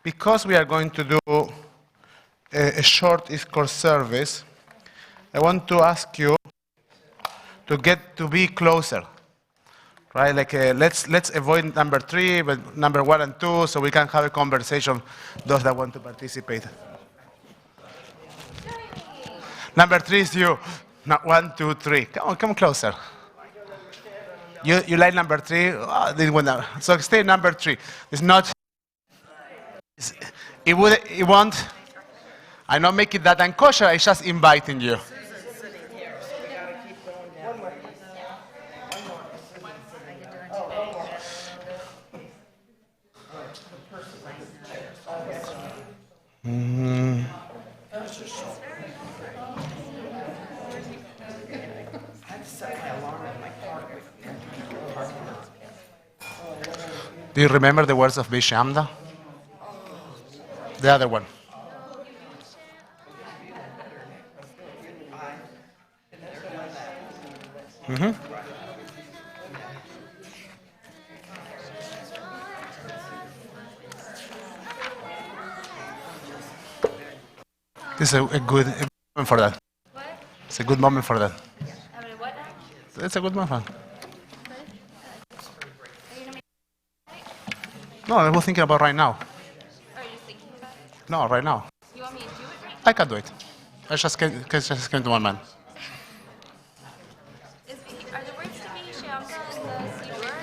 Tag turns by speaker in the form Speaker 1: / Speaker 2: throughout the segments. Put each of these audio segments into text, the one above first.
Speaker 1: Because we are going to do a short East service, I want to ask you to get to be closer, right? Like let's avoid number 3, but number 1 and 2, so we can have a conversation. Those that want to participate. Number 3 is you. Not 1, 2, 3. Come on, come closer. You like number 3? Oh, this one now. So stay number 3. It's not. It won't. I not make it that unkosher. I just inviting you. Do you remember the words of Bishamda? The other one. This is a good moment for that.
Speaker 2: What?
Speaker 1: It's a good moment for that.
Speaker 2: I mean, what now?
Speaker 1: It's a good moment. No, I was thinking about right now.
Speaker 2: Are you thinking about it?
Speaker 1: No, right now.
Speaker 2: You want me to do it right
Speaker 1: I can do it. I just came to my mind.
Speaker 2: Are the words to be Shamsa and the C word?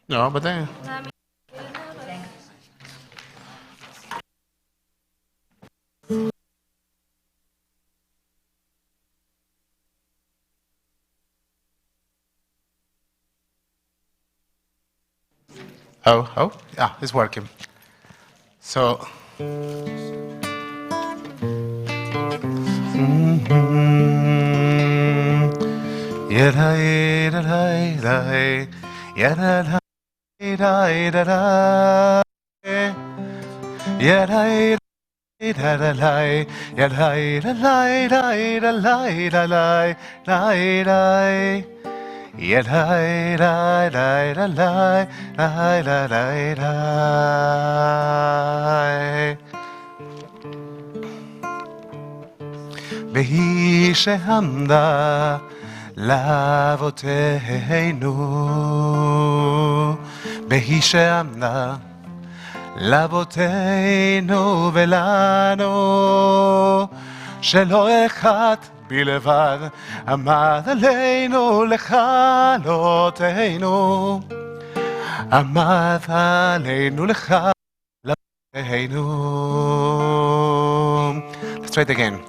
Speaker 1: No, but then.
Speaker 2: I mean,
Speaker 1: Oh, yeah, it's working. So. והיא שעמדה לאבותינו, והיא שעמדה לאבותינו ולנו, שלא אחד בלבד עמד עלינו לכלותנו, עמד עלינו לכלותנו. Let's try it again.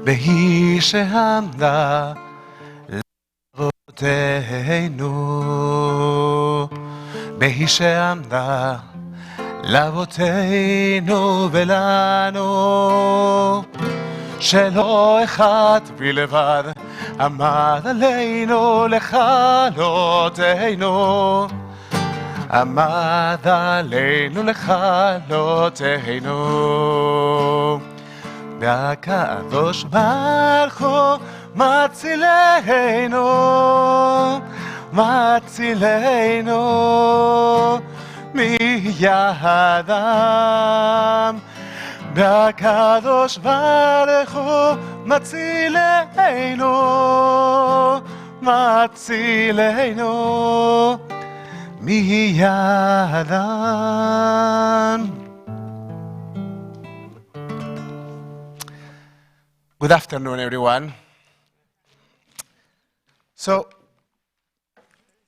Speaker 1: והיא שעמדה לאבותינו, והיא שעמדה לאבותינו ולנו, שלא אחד בלבד עמד עלינו לכלותנו, עמד עלינו לכלותנו. והקדוש ברוך הוא מצילנו, מצילנו מידם. והקדוש ברוך הוא מצילנו, מצילנו מידם. Good afternoon, everyone. So,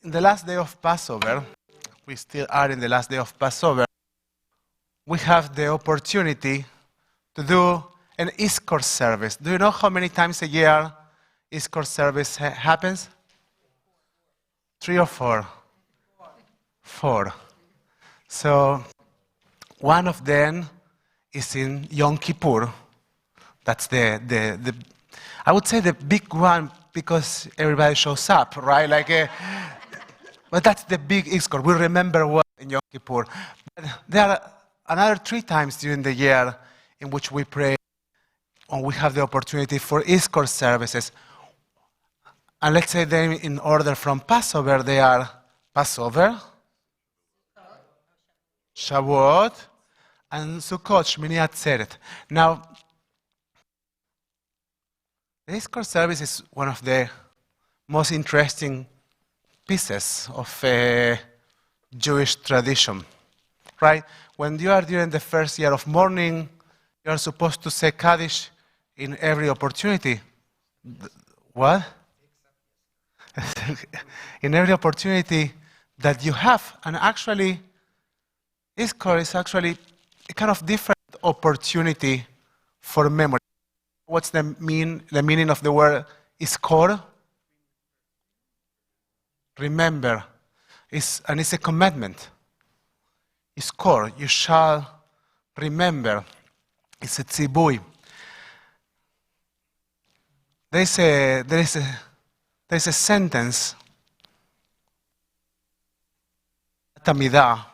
Speaker 1: in the last day of Passover, we still are in the last day of Passover, we have the opportunity to do an Easter service. Do you know how many times a year Easter service happens? 3 or 4? 4. So, one of them is in Yom Kippur. That's the I would say the big one because everybody shows up, right? But that's the big Easter. We remember what in Yom Kippur. But there are another 3 times during the year in which we pray and we have the opportunity for Easter services. And let's say them in order from Passover, they are Passover, Shavuot, and Sukkot, Shmini Atzeret. Now, the Iskor service is one of the most interesting pieces of Jewish tradition, right? When you are during the first year of mourning, you are supposed to say Kaddish in every opportunity. What? In every opportunity that you have. And actually, Iskor is actually a kind of different opportunity for memory. What's the meaning of the word Iskor? Remember. And it's a commandment. Iskor, you shall remember. It's a tzibui. There is a sentence, Tamidah,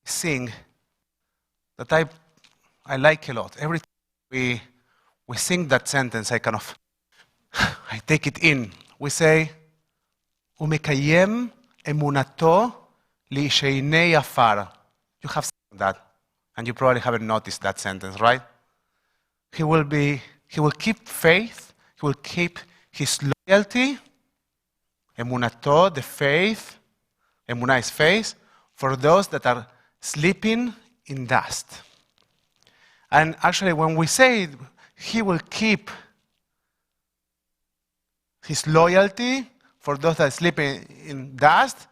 Speaker 1: sing, that I like a lot. Every time we sing that sentence, I take it in. We say, Umekayem emunato li'sheinei afar. You have sung that, and you probably haven't noticed that sentence, right? He will keep faith, he will keep his loyalty, emunato, the faith, emunah is faith, for those that are sleeping in dust. And actually, when we say he will keep his loyalty for those that are sleeping in dust,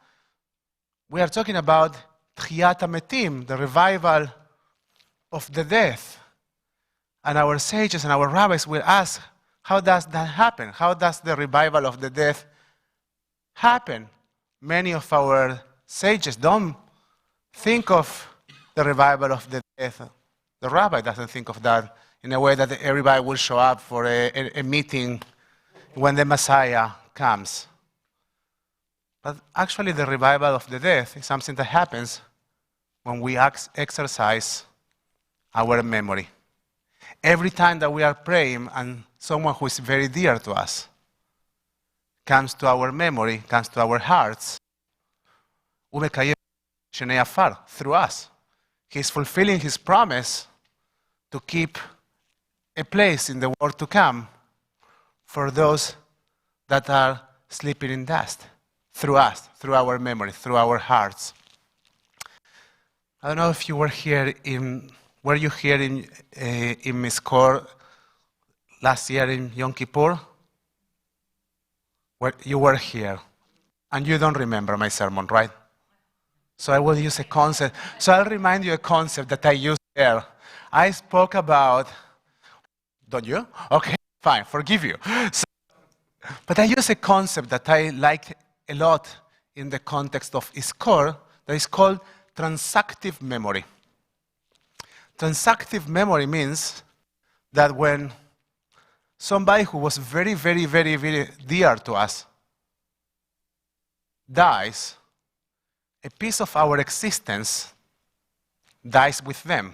Speaker 1: we are talking about Tchiyat HaMetim, the revival of the death. And our sages and our rabbis will ask, how does that happen? How does the revival of the death happen? Many of our sages don't think of the revival of the death. The rabbi doesn't think of that in a way that everybody will show up for a meeting when the Messiah comes. But actually, the revival of the death is something that happens when we exercise our memory. Every time that we are praying and someone who is very dear to us comes to our memory, comes to our hearts, through us. He's fulfilling his promise to keep a place in the world to come for those that are sleeping in dust, through us, through our memory, through our hearts. I don't know if you were here were you here in Miskor last year in Yom Kippur? You were here, and you don't remember my sermon, right? So I will use a concept. So I'll remind you a concept that I used there. I spoke about, don't you? Okay, fine, forgive you. But I use a concept that I like a lot in the context of Iskor that is called transactive memory. Transactive memory means that when somebody who was very, very, very, very dear to us dies, a piece of our existence dies with them.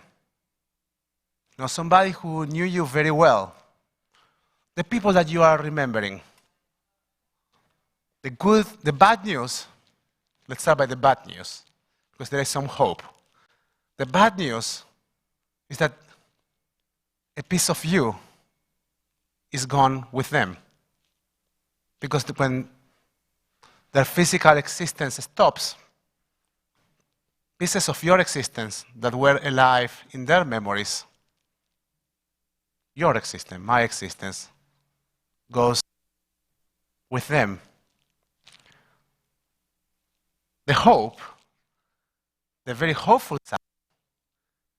Speaker 1: Now, somebody who knew you very well, the people that you are remembering, the bad news, let's start by the bad news, because there is some hope. The bad news is that a piece of you is gone with them. Because when their physical existence stops, pieces of your existence that were alive in their memories, your existence, my existence, goes with them. The hope, the very hopeful side,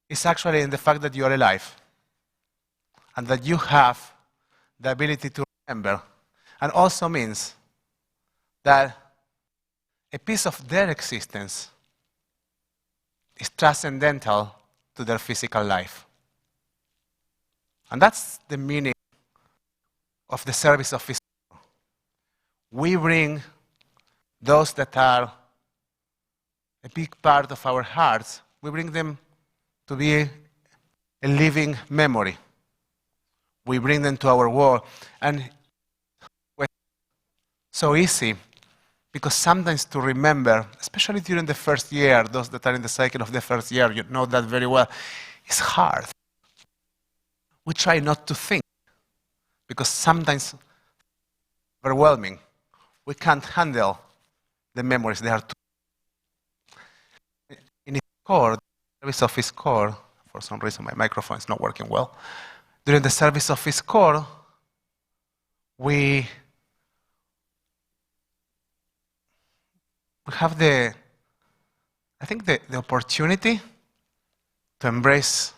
Speaker 1: is actually in the fact that you are alive and that you have the ability to remember, and also means that a piece of their existence is transcendental to their physical life. And that's the meaning of the service of Israel. We bring those that are a big part of our hearts, we bring them to be a living memory. We bring them to our world. And so easy, because sometimes to remember, especially during the first year, those that are in the cycle of the first year, you know that very well, it's hard. We try not to think, because sometimes overwhelming. We can't handle the memories. They are too. In its core, the service of his core, for some reason my microphone is not working well. During the service of his core, we have the opportunity to embrace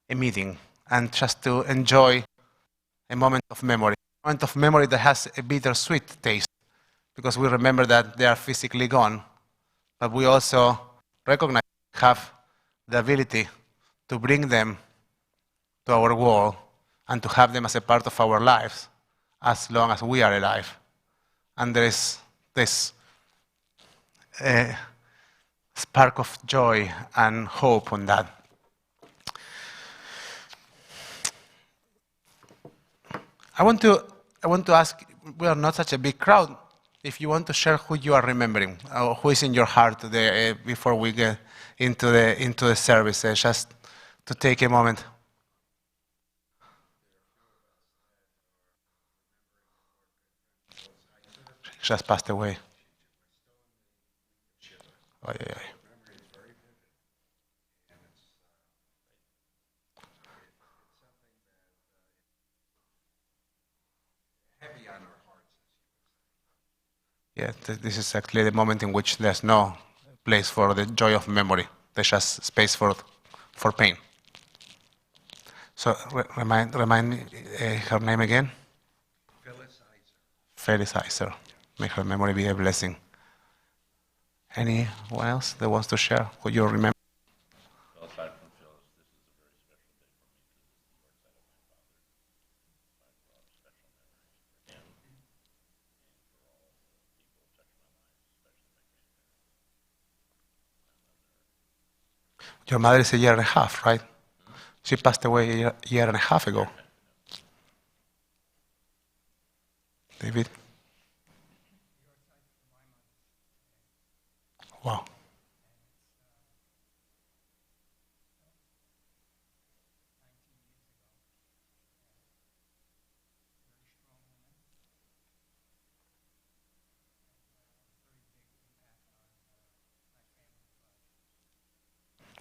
Speaker 1: a meeting and just to enjoy a moment of memory. A moment of memory that has a bittersweet taste, because we remember that they are physically gone, but we also recognize have the ability to bring them to our world and to have them as a part of our lives as long as we are alive. And there is this spark of joy and hope on that. I want to ask, we are not such a big crowd, if you want to share who you are remembering, or who is in your heart today, before we get into the service, just to take a moment. She just passed away. Oh, yeah. Yeah, this is actually the moment in which there's no place for the joy of memory. There's just space for pain. So remind me her name again. Phyllis Iser. May her memory be a blessing. Anyone else that wants to share who you remember?
Speaker 3: Well, aside from Phyllis, this is a very special day for me because it's the birthday of my father. I brought special memories for him and for all the people who touched my life, especially my grandparents, my mother.
Speaker 1: Your mother is a year and a half, right? She passed away a year and a half ago. David? Wow.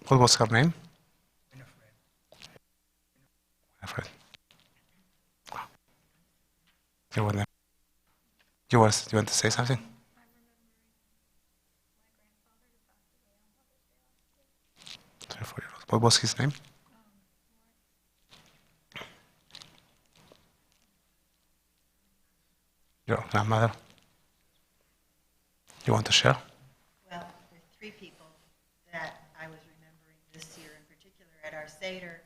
Speaker 1: What was her name? Winifred. Wow. You want to say something? What was his name? Your grandmother. You want to share?
Speaker 4: Well, there are three people that I was remembering this year in particular at our Seder.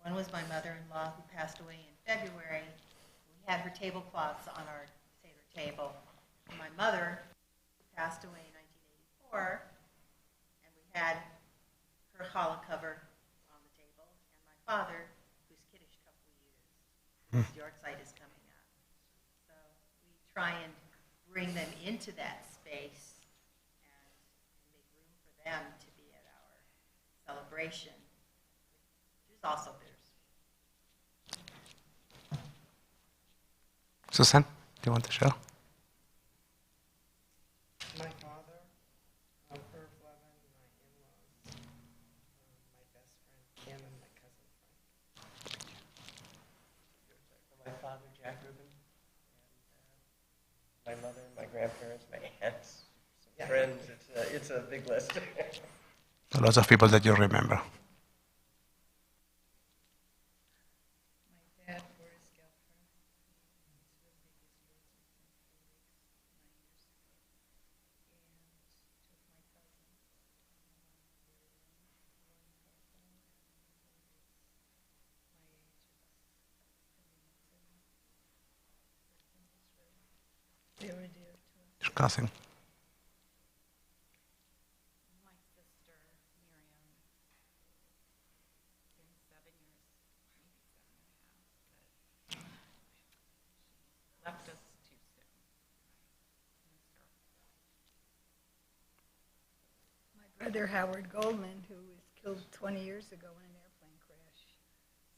Speaker 4: One was my mother-in-law who passed away in February. We had her tablecloths on our Seder table. My mother passed away in 1984, and we had her challah cover on the table. And my father, whose Kiddush cup we use, his Yortzeit is coming up. So we try and bring them into that space and make room for them to be at our celebration, which is also bittersweet.
Speaker 1: Susan, do you want to share?
Speaker 5: My father, Irv Levin, my in-laws, my best friend Kim, and my cousin Frank.
Speaker 6: For my father, Jack Rubin, and my mother, my grandparents, my aunts, some friends. It's a big list.
Speaker 1: Lots of people that you remember.
Speaker 5: My dad, Boris Gelfer, his real big is yours in 2 of my cousins. They were dear to us.
Speaker 1: Your cousin.
Speaker 2: My sister, Miriam, it's been 7 years, maybe 7.5, but she left us too soon.
Speaker 7: Brother Howard Goldman, who was killed 20 years ago in an airplane crash.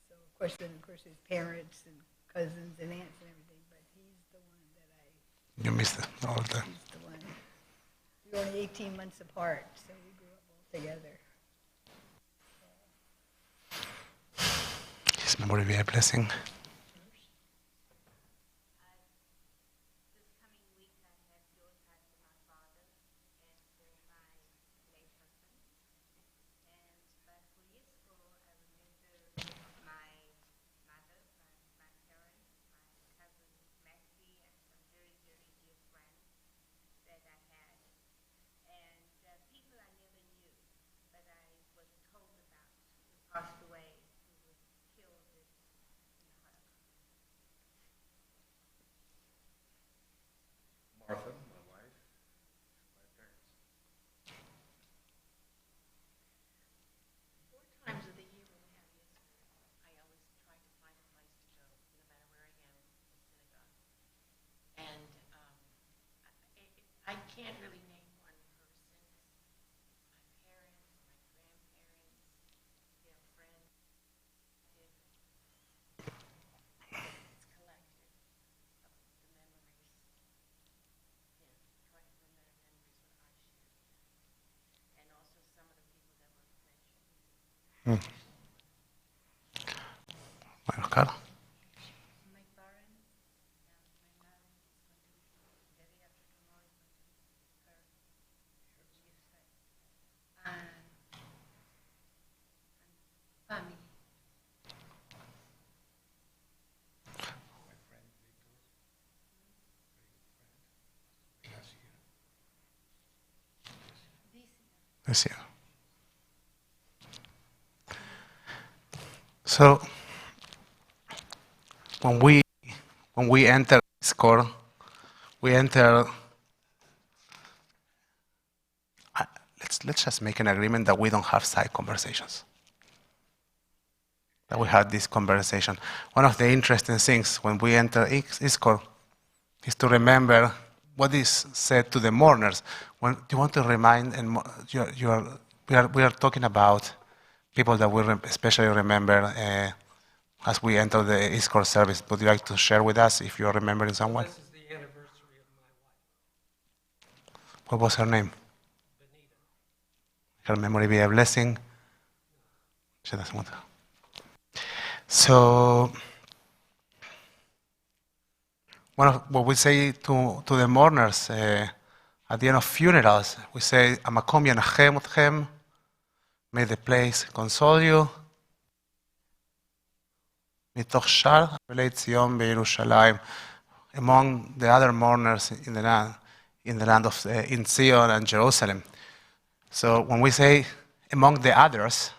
Speaker 7: So, of course, his parents and cousins and aunts and everything, but he's the one that
Speaker 1: You missed it all the time.
Speaker 7: he's the one. We were only 18 months apart, so we grew up all together.
Speaker 1: His memory be a blessing.
Speaker 2: This coming week, I have Yuletide for my father and for my late husband. But for years ago, I remember my mother, my parents, my cousin Maxie, and some very, very dear friends that I had. And people I never knew, but I was told about, who passed away, who was killed in a Holocaust.
Speaker 3: Martha, my wife, my parents.
Speaker 8: 4 times of the year when we have Easter, I always try to find a place to go, no matter where I am, the synagogue. And I can't really name one person. My parents, my grandparents, their friends. It's collective of the memories. Try to remember memories what I shared. And also some of the people that were mentioned.
Speaker 1: Bueno, Carl.
Speaker 8: Mike Barron, my mom is going to be, the day after tomorrow is going to be her Yuletide. And family.
Speaker 3: My friend Victor, very good friend, last year.
Speaker 1: This year. So, when we enter this core, we enter. Let's just make an agreement that we don't have side conversations. That we had this conversation. One of the interesting things when we enter ISKCOR is to remember what is said to the mourners. When you want to remind, and we are talking about people that we especially remember as we enter the ISKCOR service. Would you like to share with us if you are remembering someone?
Speaker 5: This is the anniversary of my wife,
Speaker 1: What was her name?
Speaker 5: Benita.
Speaker 1: Her memory be a blessing. She doesn't want to. So, one of what we say to the mourners at the end of funerals, we say, "Amakom yanachem otchem." May the place console you. Mitoch shar avelei Tzion beYerushalayim. Among the other mourners in the land of in Zion and Jerusalem. So when we say among the others,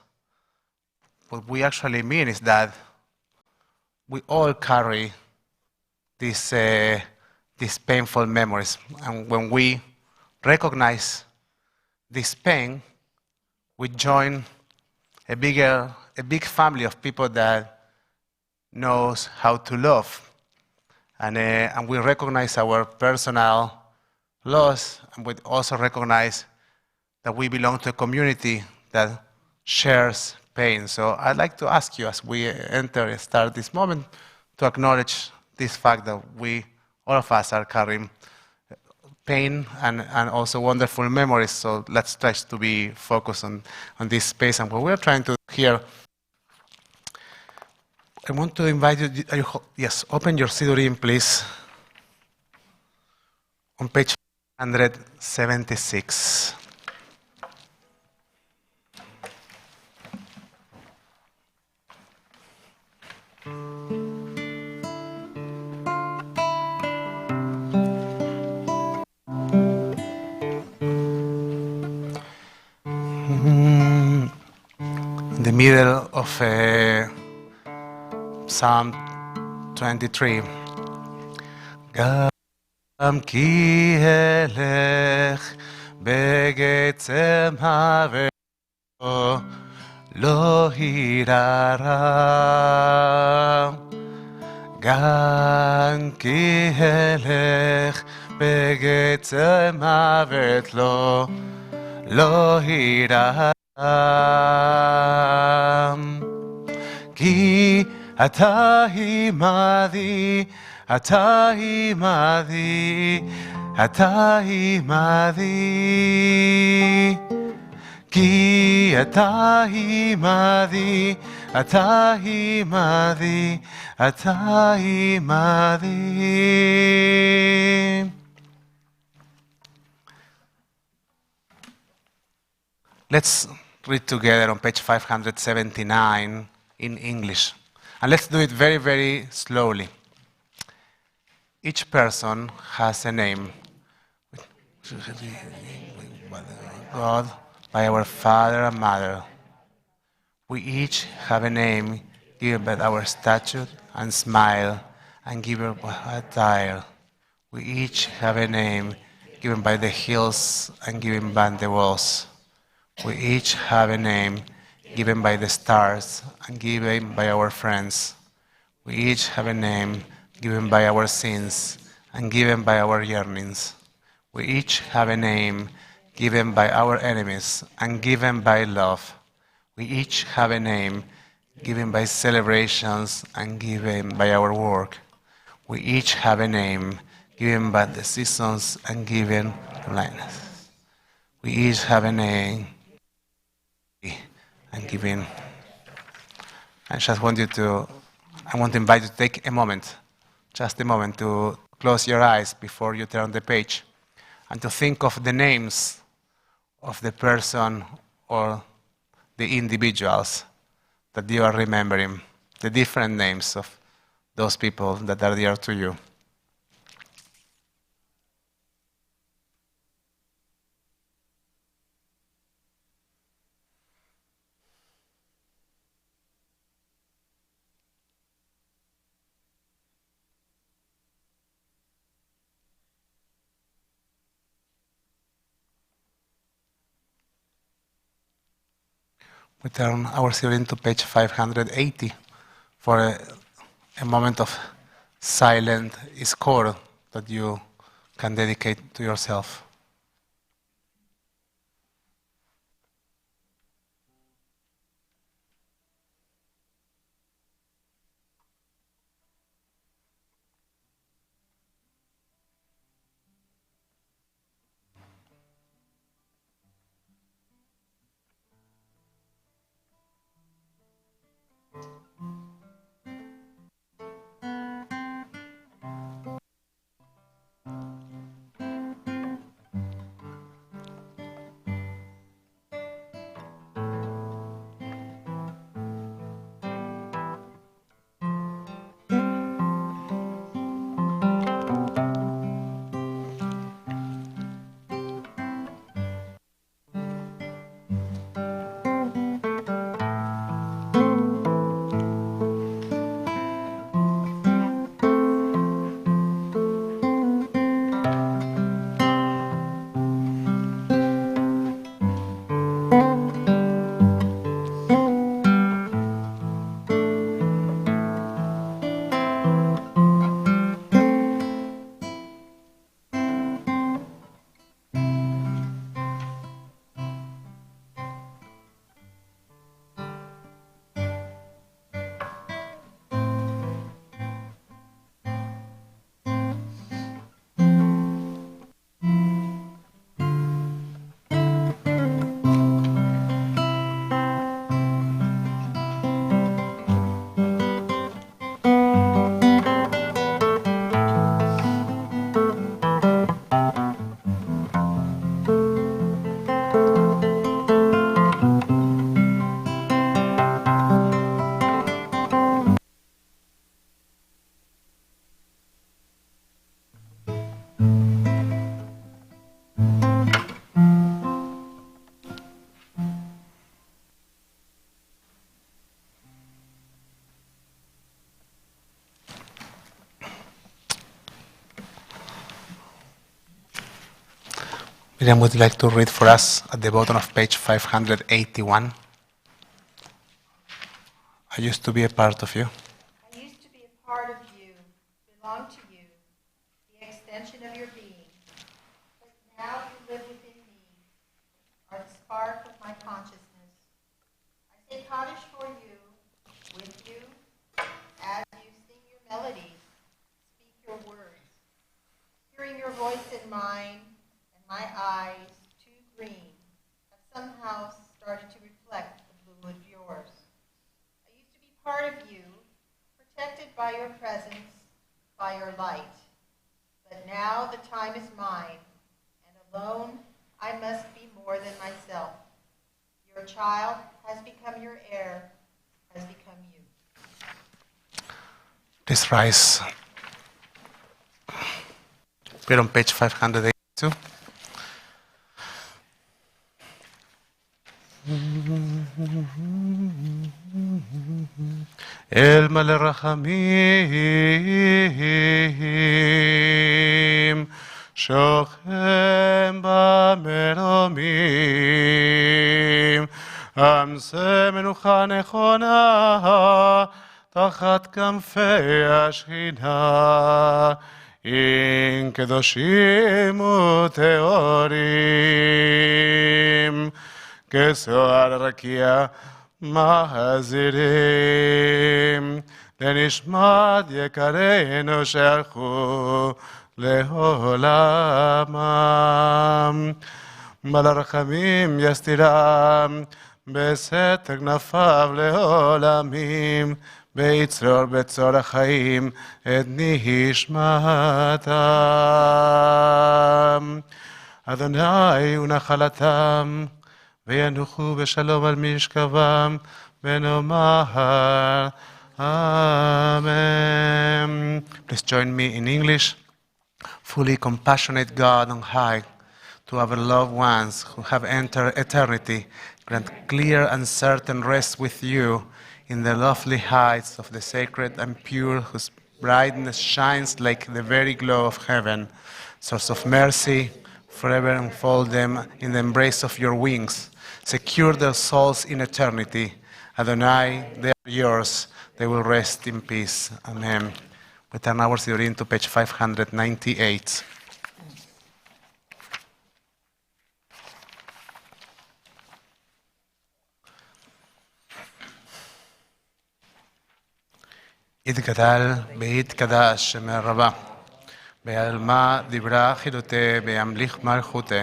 Speaker 1: what we actually mean is that we all carry these painful memories, and when we recognize this pain, we join a big family of people that knows how to love, and we recognize our personal loss, and we also recognize that we belong to a community that shares pain. So I'd like to ask you, as we enter and start this moment, to acknowledge this fact that all of us are carrying pain and also wonderful memories. So let's try to be focused on this space and what we're trying to do here. I want to invite you, yes, open your Sidurim, please, on page 176. In the middle of Psalm 23. גם כי אלך בגצם הוותו לא ירערע. גם כי אלך בגצם הוותו lo hiram. Ki ata imadi, ata imadi, ata imadi. Ki ata imadi, ata imadi, ata imadi. Let's read together on page 579 in English. And let's do it very, very slowly. Each person has a name. God, by our father and mother. We each have a name given by our statute and smile and given by attire. We each have a name given by the hills and given by the walls. We each have a name given by the stars and given by our friends. We each have a name given by our sins and given by our yearnings. We each have a name given by our enemies and given by love. We each have a name given by celebrations and given by our work. We each have a name given by the seasons and given blindness. We each have a name and given. I want to invite you to take a moment, just a moment, to close your eyes before you turn the page and to think of the names of the person or the individuals that you are remembering, the different names of those people that are dear to you. We turn our hearing to page 580 for a moment of silent score that you can dedicate to yourself. Miriam would like to read for us at the bottom of page 581. I used to be a part of you.
Speaker 4: I used to be a part of you, belong to you, the extension of your being. But now you live within me, are eyes, too green, have somehow started to reflect the blue of yours. I used to be part of you, protected by your presence, by your light. But now the time is mine, and alone I must be more than myself. Your child has become your heir, has become you.
Speaker 1: Please rise. We're on page 582. אל מלא רחמים, שוכן במרומים, עמסה מנוחה נכונה, תחת כנפי השכינה, עם קדושים וטהורים, כסוהר רקיע מחזירים, לנשמת יקרינו שהלכו לעולמם. מלא רחמים יסתירם, בסתר כנפיו לעולמים, ביצרור בצור החיים את נשמתם. אדוני הוא נחלתם, וינוחו בשלום על משכבם, ונאמר Amen. Please join me in English. Fully compassionate God on high, to our loved ones who have entered eternity, grant clear and certain rest with you in the lovely heights of the sacred and pure, whose brightness shines like the very glow of heaven. Source of mercy, forever enfold them in the embrace of your wings. Secure their souls in eternity. Adonai, they are yours. They will rest in peace. Amen. We turn our Sidurim to page 598. יתגדל ויתקדש שם רבה, בעלמה דיברה חידותי, בימליך מלכותי,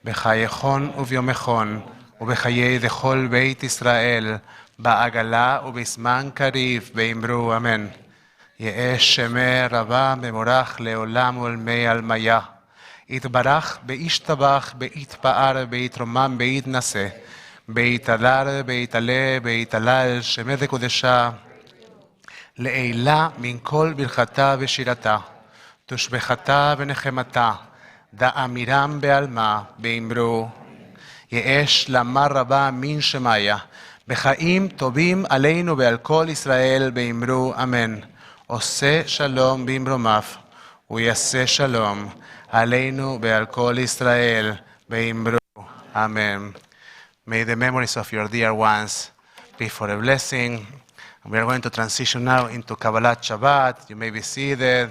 Speaker 1: בחייכון וביומכון, ובחיי דכל בית ישראל, בעגלה ובזמן קריב, באמרו אמן. יהא שמי רבה במורך לעולם ולמי עלמיה. יתברך בישתבח, ביתפאר, ביתרומם, ביתנשא, ביתהלל, ביתעלה, ביתהלל, שמי דקודשה, לעילה מן כל ברכתה ושירתה, תושבחתה ונחמתה, דאמירם בעלמה, באמרו, יהא שלמה רבה מן שמיה, בחיים טובים עלינו ועל כל ישראל, באמרו אמן. עושה שלום במרומיו, הוא יעשה שלום עלינו ועל כל ישראל, באמרו אמן. May the memories of your dear ones be for a blessing. We are going to transition now into Kabbalat Shabbat. You may be seated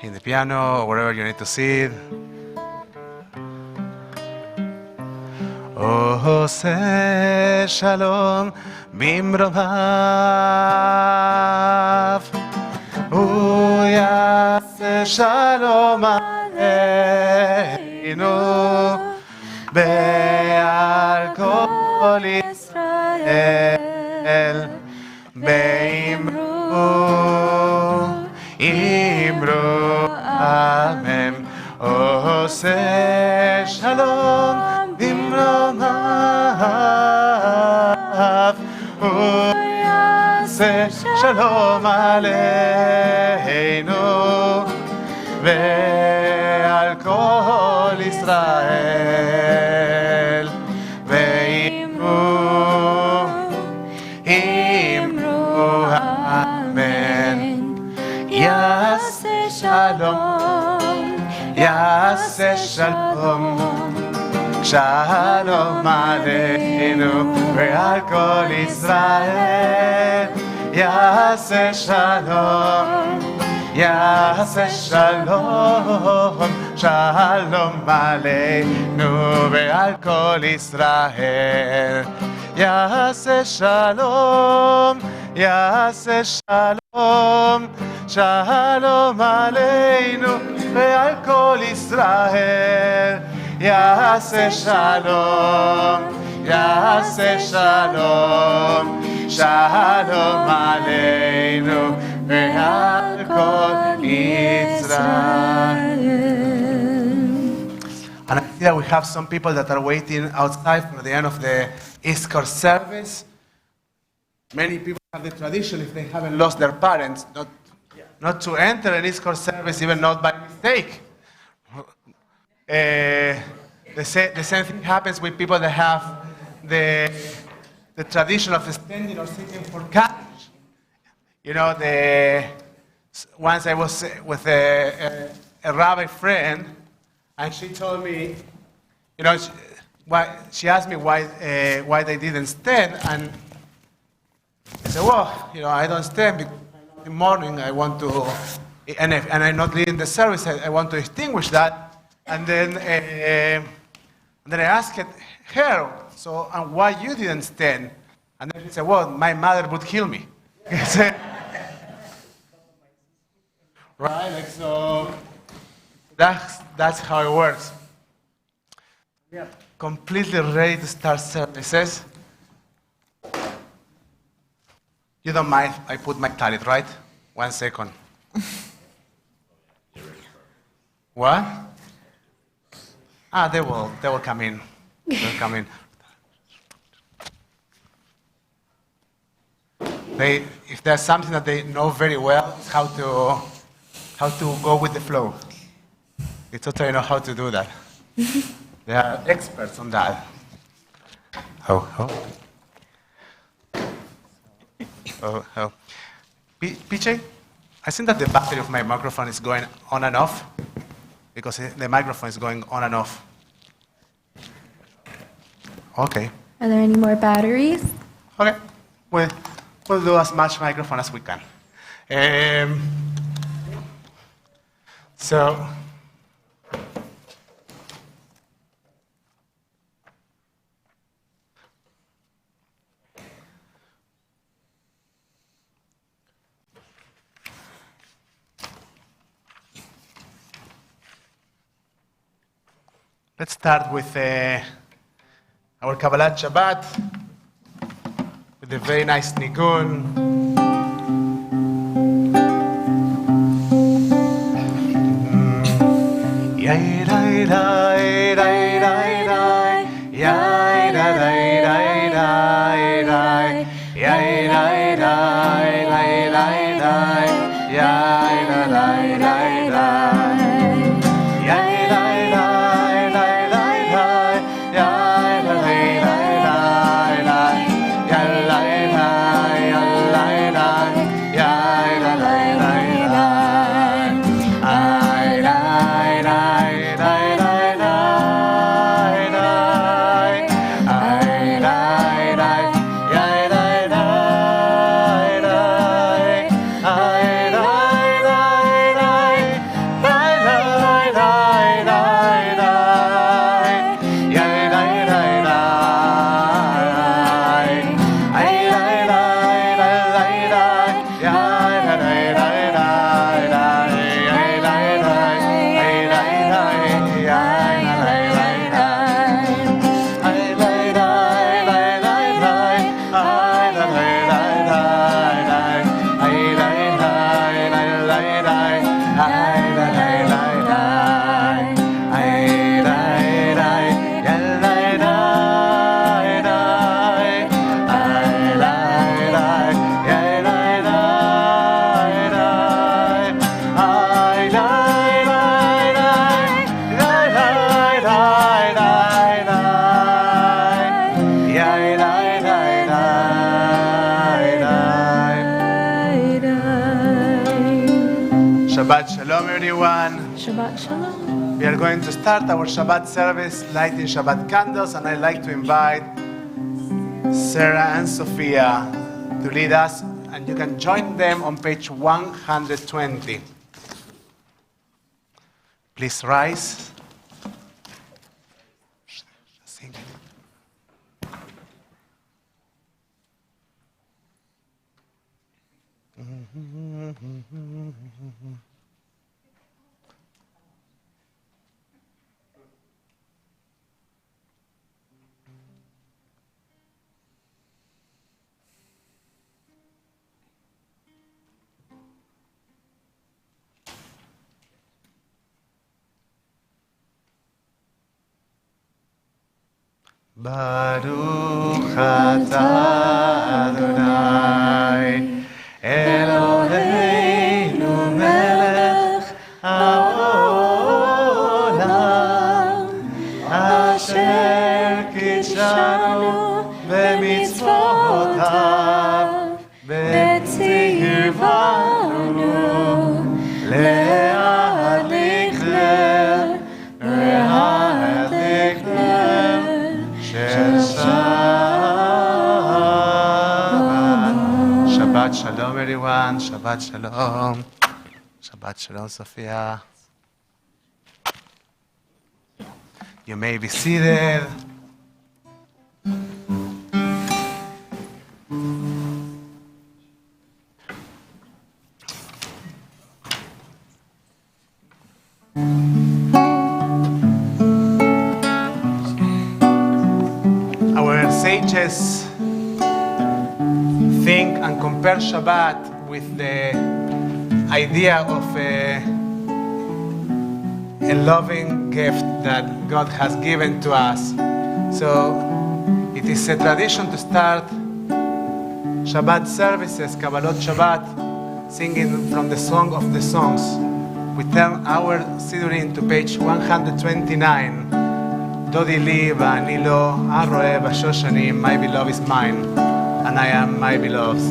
Speaker 1: in the piano or wherever you need to sit. עושה שלום במרומיו, הוא יעשה שלום עלינו ועל כל ישראל, באמרו אמן. עושה שלום במרומיו, הוא יעשה שלום עלינו ועל כל ישראל, ואמרו אמן. יעשה שלום, יעשה שלום, שלום עלינו ועל כל ישראל. יעשה שלום, יעשה שלום, שלום עלינו ועל כל ישראל. יעשה שלום, יעשה שלום, שלום עלינו ועל כל ישראל. יעשה שלום, יעשה שלום, שלום עלינו ועל כל ישראל. And I see that we have some people that are waiting outside for the end of the East Coast service. Many people have the tradition, if they haven't lost their parents, not to enter an East Coast service, even not by mistake. The same thing happens with people that have the tradition of standing or sitting for courage. You know, once I was with a rabbi friend, and she told me, you know, she asked me why they didn't stand, and I said, well, you know, I don't stand because in the morning I want to, and I'm not leading the service, I want to extinguish that. And then I asked her, so, and why you didn't stand? And then she said, well, my mother would kill me. Right, like so. That's how it works. We are completely ready to start services. You don't mind if I put my tallit, right? 1 second. What? They will come in. They'll come in. If there's something that they know very well, it's how to go with the flow. They totally know how to do that. They are experts on that. Oh. PJ, I think that the battery of my microphone is going on and off because the microphone is going on and off. Okay.
Speaker 9: Are there any more batteries?
Speaker 1: Okay. We'll do as much microphone as we can. So. Let's start with our Kabbalat Shabbat, with a very nice nigun. Shabbat Shalom, everyone.
Speaker 9: Shabbat Shalom.
Speaker 1: We are going to start our Shabbat service lighting Shabbat candles, and I'd like to invite Sarah and Sophia to lead us, and you can join them on page 120. Please rise. Baruch atah Adonai Eloheinu melech haolam asher kidshanu b'mitzvotav v'tzivanu להדליק נר של שבת. Shabbat Shalom everyone, Shabbat Shalom. Shabbat Shalom Sophia. You may be seated. Our sages think and compare Shabbat with the idea of a loving gift that God has given to us. So it is a tradition to start Shabbat services, Kabbalot Shabbat, singing from the Song of the Songs. We turn our Sidurim to page 129. Dodi li va'ani lo, aroeh b'shoshanim, my beloved is mine, and I am my beloved.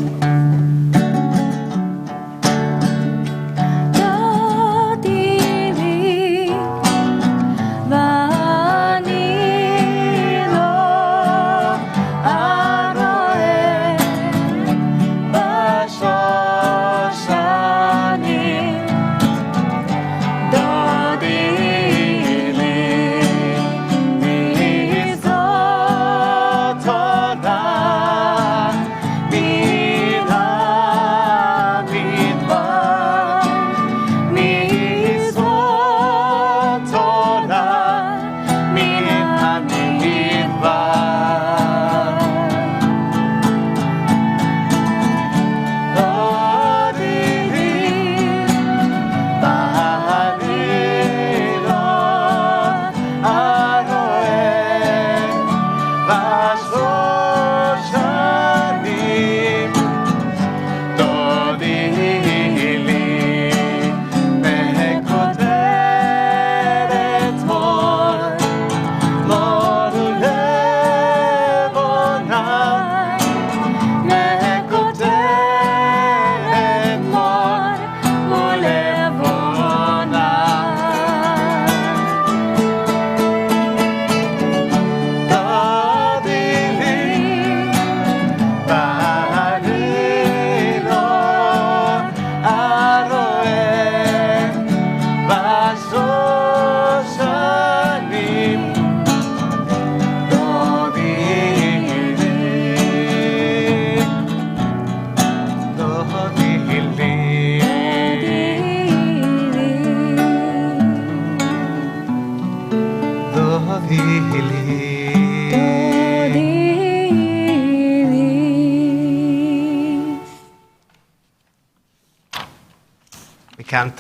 Speaker 1: We come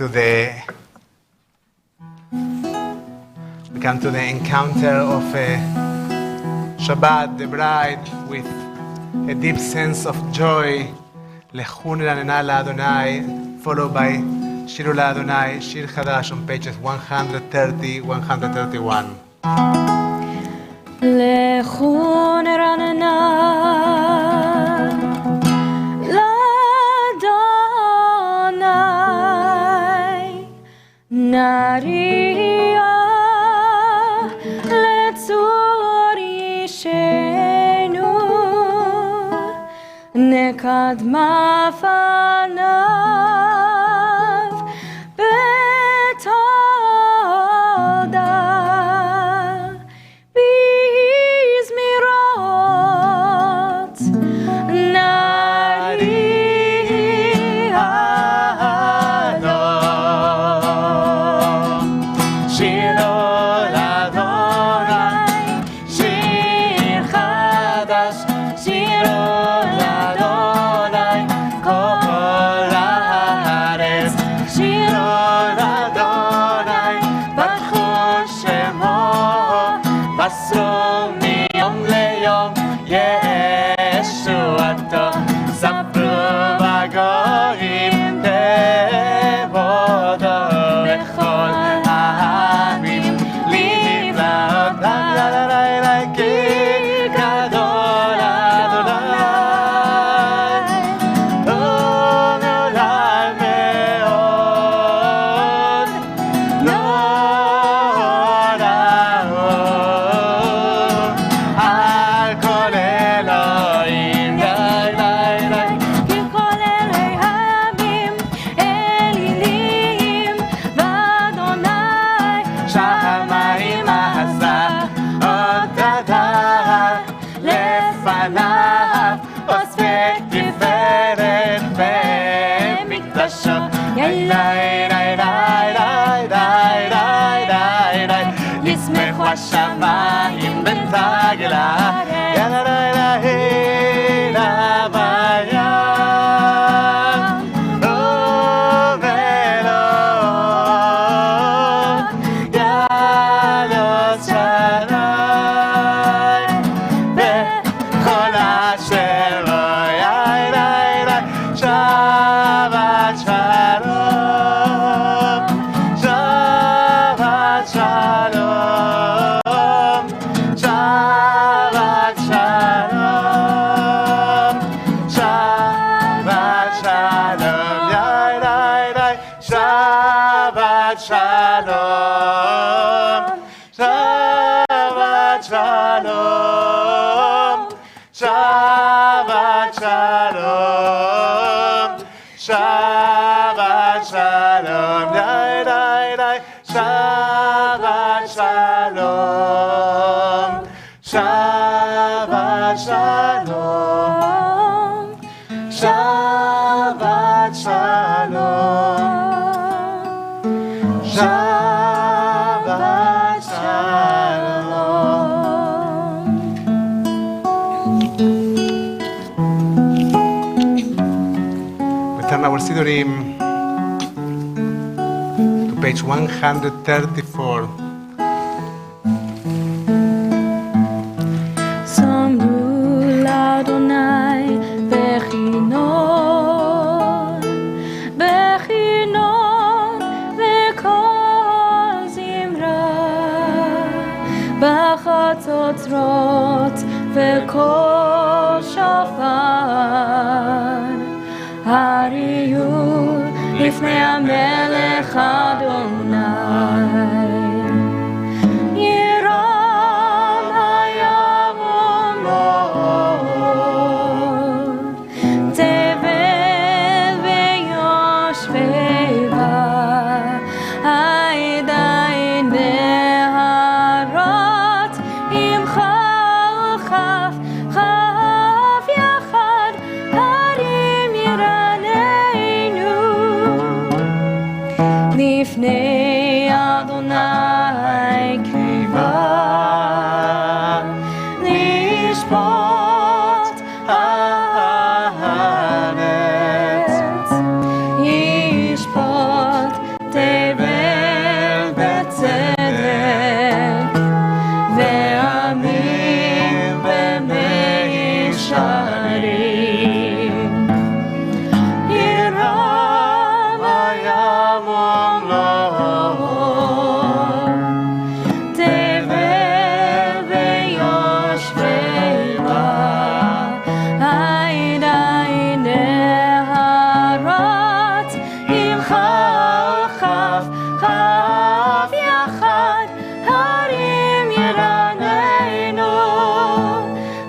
Speaker 1: to the encounter of Shabbat, the bride, with a deep sense of joy. Lechun Ranena Adonai, followed by Shiru Adonai, Shir Chadash on pages 130, 131.
Speaker 9: Lechun Ranena Adonai, Naria Letzur Yishenu, Nekadma Fanav Betoda Bizmirot Naria Shiro Adonai, Shir Chadash, Shiro Adonai, Kol
Speaker 1: Shalom, Shabbat Shalom, Shabbat Shalom, Dai, Dai, Dai, Shabbat Shalom, Shabbat Shalom, Shabbat Shalom, Shabbat Shalom. We turn our Sidurim to page 134.
Speaker 9: Samru l'Adonai bechinon, bechinon v'kol zimra, b'chatzotzrot v'kol shofar, hariyu lifnei HaMelech Adonai. Yiram hayamot, tevel veyoshveva, haidain beharot, imcha chaf, chaf yachad, harim yiraneinu, lifnei Adonai kriva, nishpot haaretz, yishpot tevel betzedek, ve'amim b'meisharim. Yiram hayamom lo, tevel veyoshveva, haidain neharot, imcha chaf, chaf yachad, harim yiraneinu,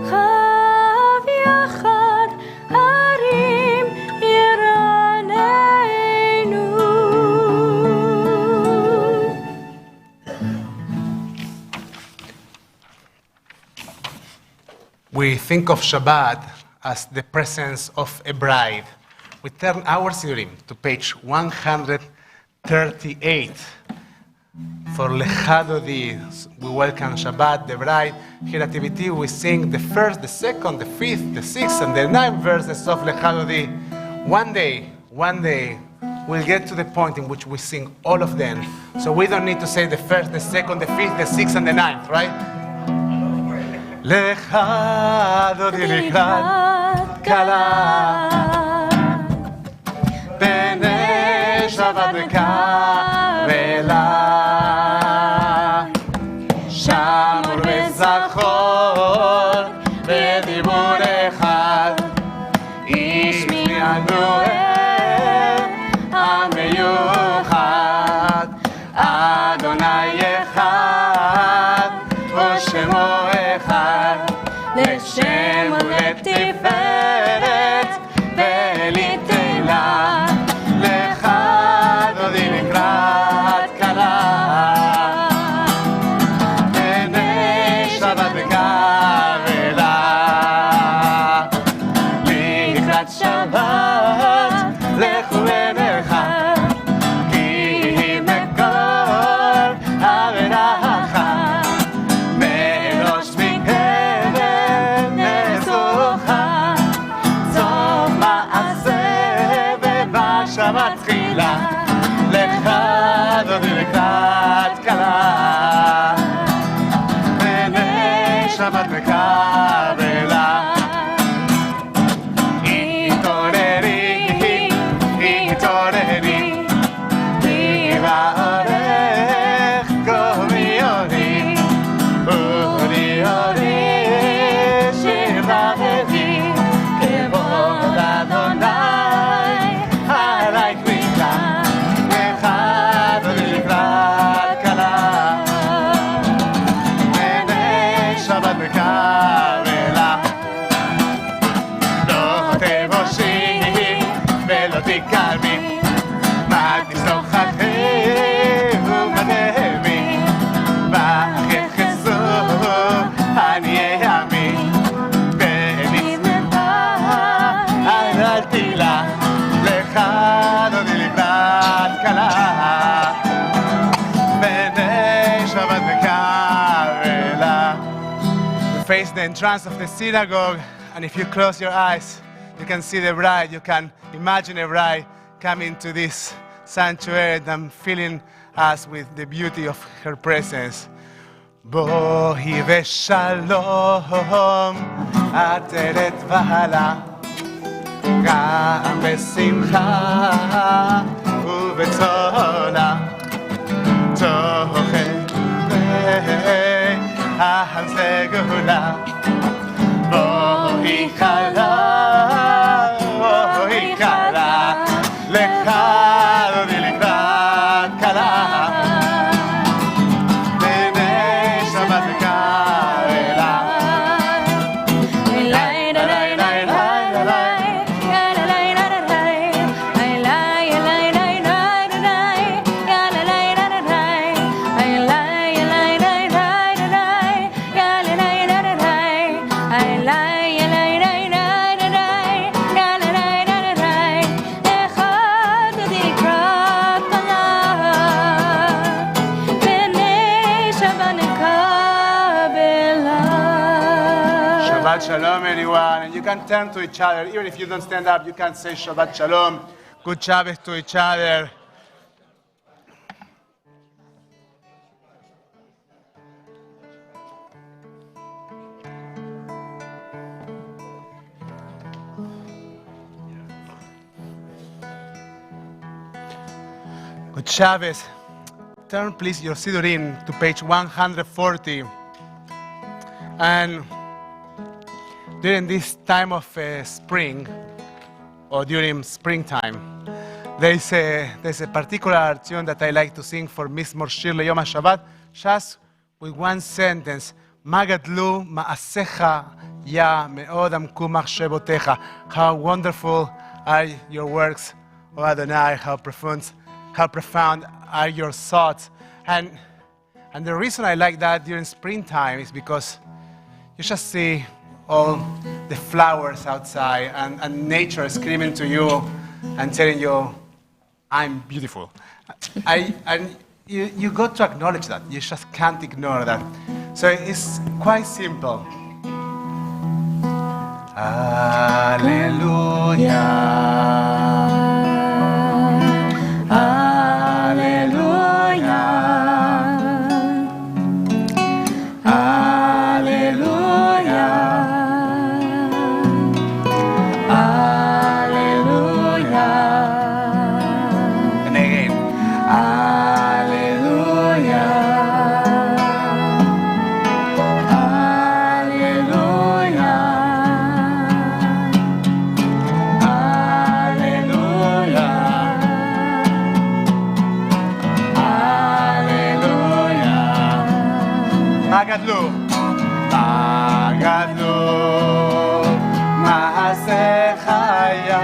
Speaker 9: chaf yachad, harim yiraneinu.
Speaker 1: We think of Shabbat as the presence of a bride. We turn our Sidurim to page 138. For Lechadodi, we welcome Shabbat, the bride. Here at TVT, we sing the first, the second, the fifth, the sixth, and the ninth verses of Lechadodi. One day, we'll get to the point in which we sing all of them. So we don't need to say the first, the second, the fifth, the sixth, and the ninth, right? Lechadodi likrat kala, b'nei Shabbat v'kavela, shamor v'zachor v'dibur echad, ish mi'anuel ha'meyuchad, Adonai echad, u'shemo echad, לשם ולתפארת ולתהילה, לחדודי לקראת כלה, בני שבת וקבלה, לקראת שבת לכו ונלכה, כי מקור הברכה, מראש מקדם נצוחה, סוף מעשה ובשבת תחילה, לחדודי לקראת כלה, בני שבת וקבלה. התעוררי, התעוררי, מבערך קומי אורי, אורי אורי, שיר בבבי, כבוד אדוני, עלי קריאה, לחדודי לקראת כלה, בני שבת בקרלה. לא תבושי ולא תקרבי, מה תשוחחי ומדהמי, ואחזו אני ימי, ונצמתה עלתי לה, לך דודי לקראת כלה, בני שבת בקרלה. You face the entrance of the synagogue, and if you close your eyes, you can see the bride, you can imagine a bride coming to this sanctuary and filling us with the beauty of her presence. בואי ושלום, עטרת והלה, גם בשמחה ובצולה, תוכן הסגולה. בואי כלה, בואי כלה, לך דודי לקראת כלה, בני שבת בקרלה. Shabbat Shalom, everyone. And you can turn to each other. Even if you don't stand up, you can say Shabbat Shalom. Good Shabbat to each other. Good Shabbat. Turn please your Sidurim to page 140. And during this time of spring, or during springtime, there's a particular tune that I like to sing for Mizmor Shir Leyom HaShabbat, just with one sentence. Magadlu ma'asecha ya me'od amku machshevotecha. How wonderful are your works, O Adonai, how profound are your thoughts. And the reason I like that during springtime is because you just see all the flowers outside and nature screaming to you and telling you, I'm beautiful. And you got to acknowledge that. You just can't ignore that. So it's quite simple. Hallelujah. Hallelujah. Magadlu, מעשה חייו,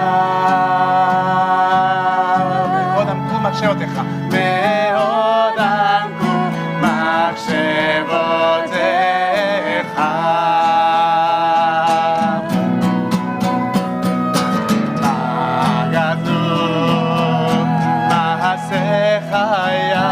Speaker 1: מאוד עמקו מחשבותיך, מאוד עמקו מחשבותיך. מגדלו, מעשה חייו.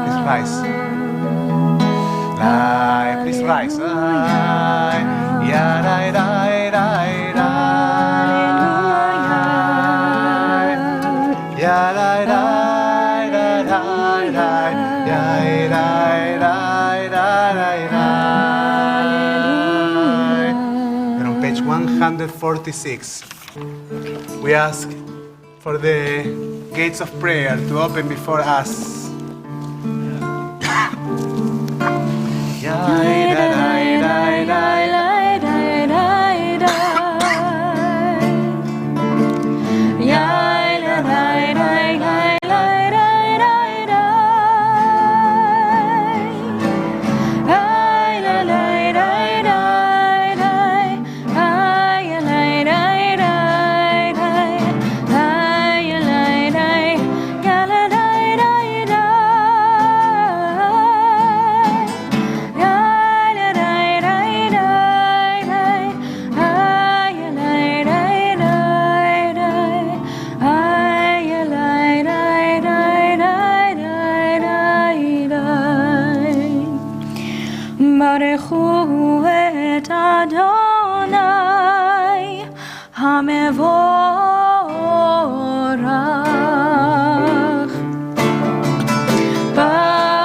Speaker 1: Please rise. Lai, please rise. Lai, ya, rai, rai, rai, rai. Ya, rai, rai, rai, rai, rai. Ya, rai, rai, rai, rai, rai. And on page 146, we ask for the gates of prayer to open before us.
Speaker 9: ברכו את אדוני המבורך. ברוך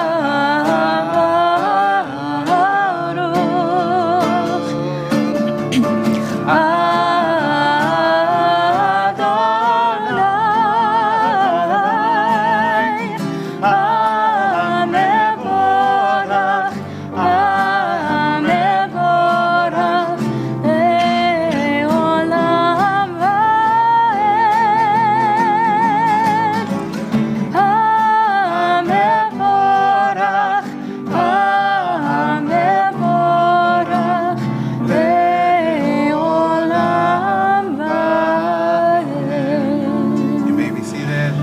Speaker 1: You may be seated.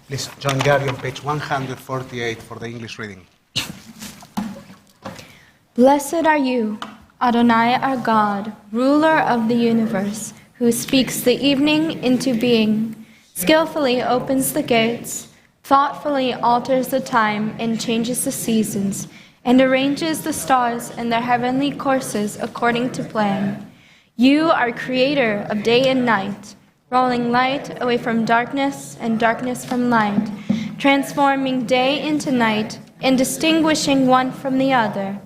Speaker 1: Please join Gary on page 148 for the English reading.
Speaker 9: Blessed are you, Adonai our God, ruler of the universe, who speaks the evening into being, skillfully opens the gates, thoughtfully alters the time and changes the seasons, and arranges the stars in their heavenly courses according to plan. You are creator of day and night, rolling light away from darkness and darkness from light, transforming day into night and distinguishing one from the other.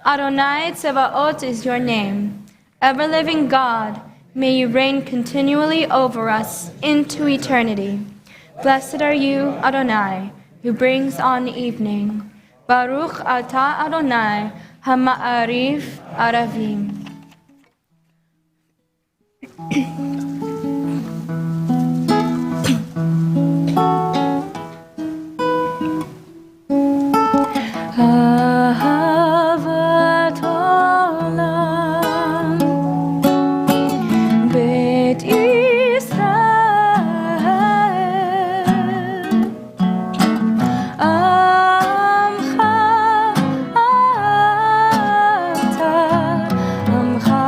Speaker 9: Adonai Tzevaot is your name. Ever-living God, may you reign continually over us into eternity. Blessed are you, Adonai, who brings on evening. Baruch atah Adonai, hama'arif aravim. Ahavat olam, Bet Yisrael, Amcha ata, Amcha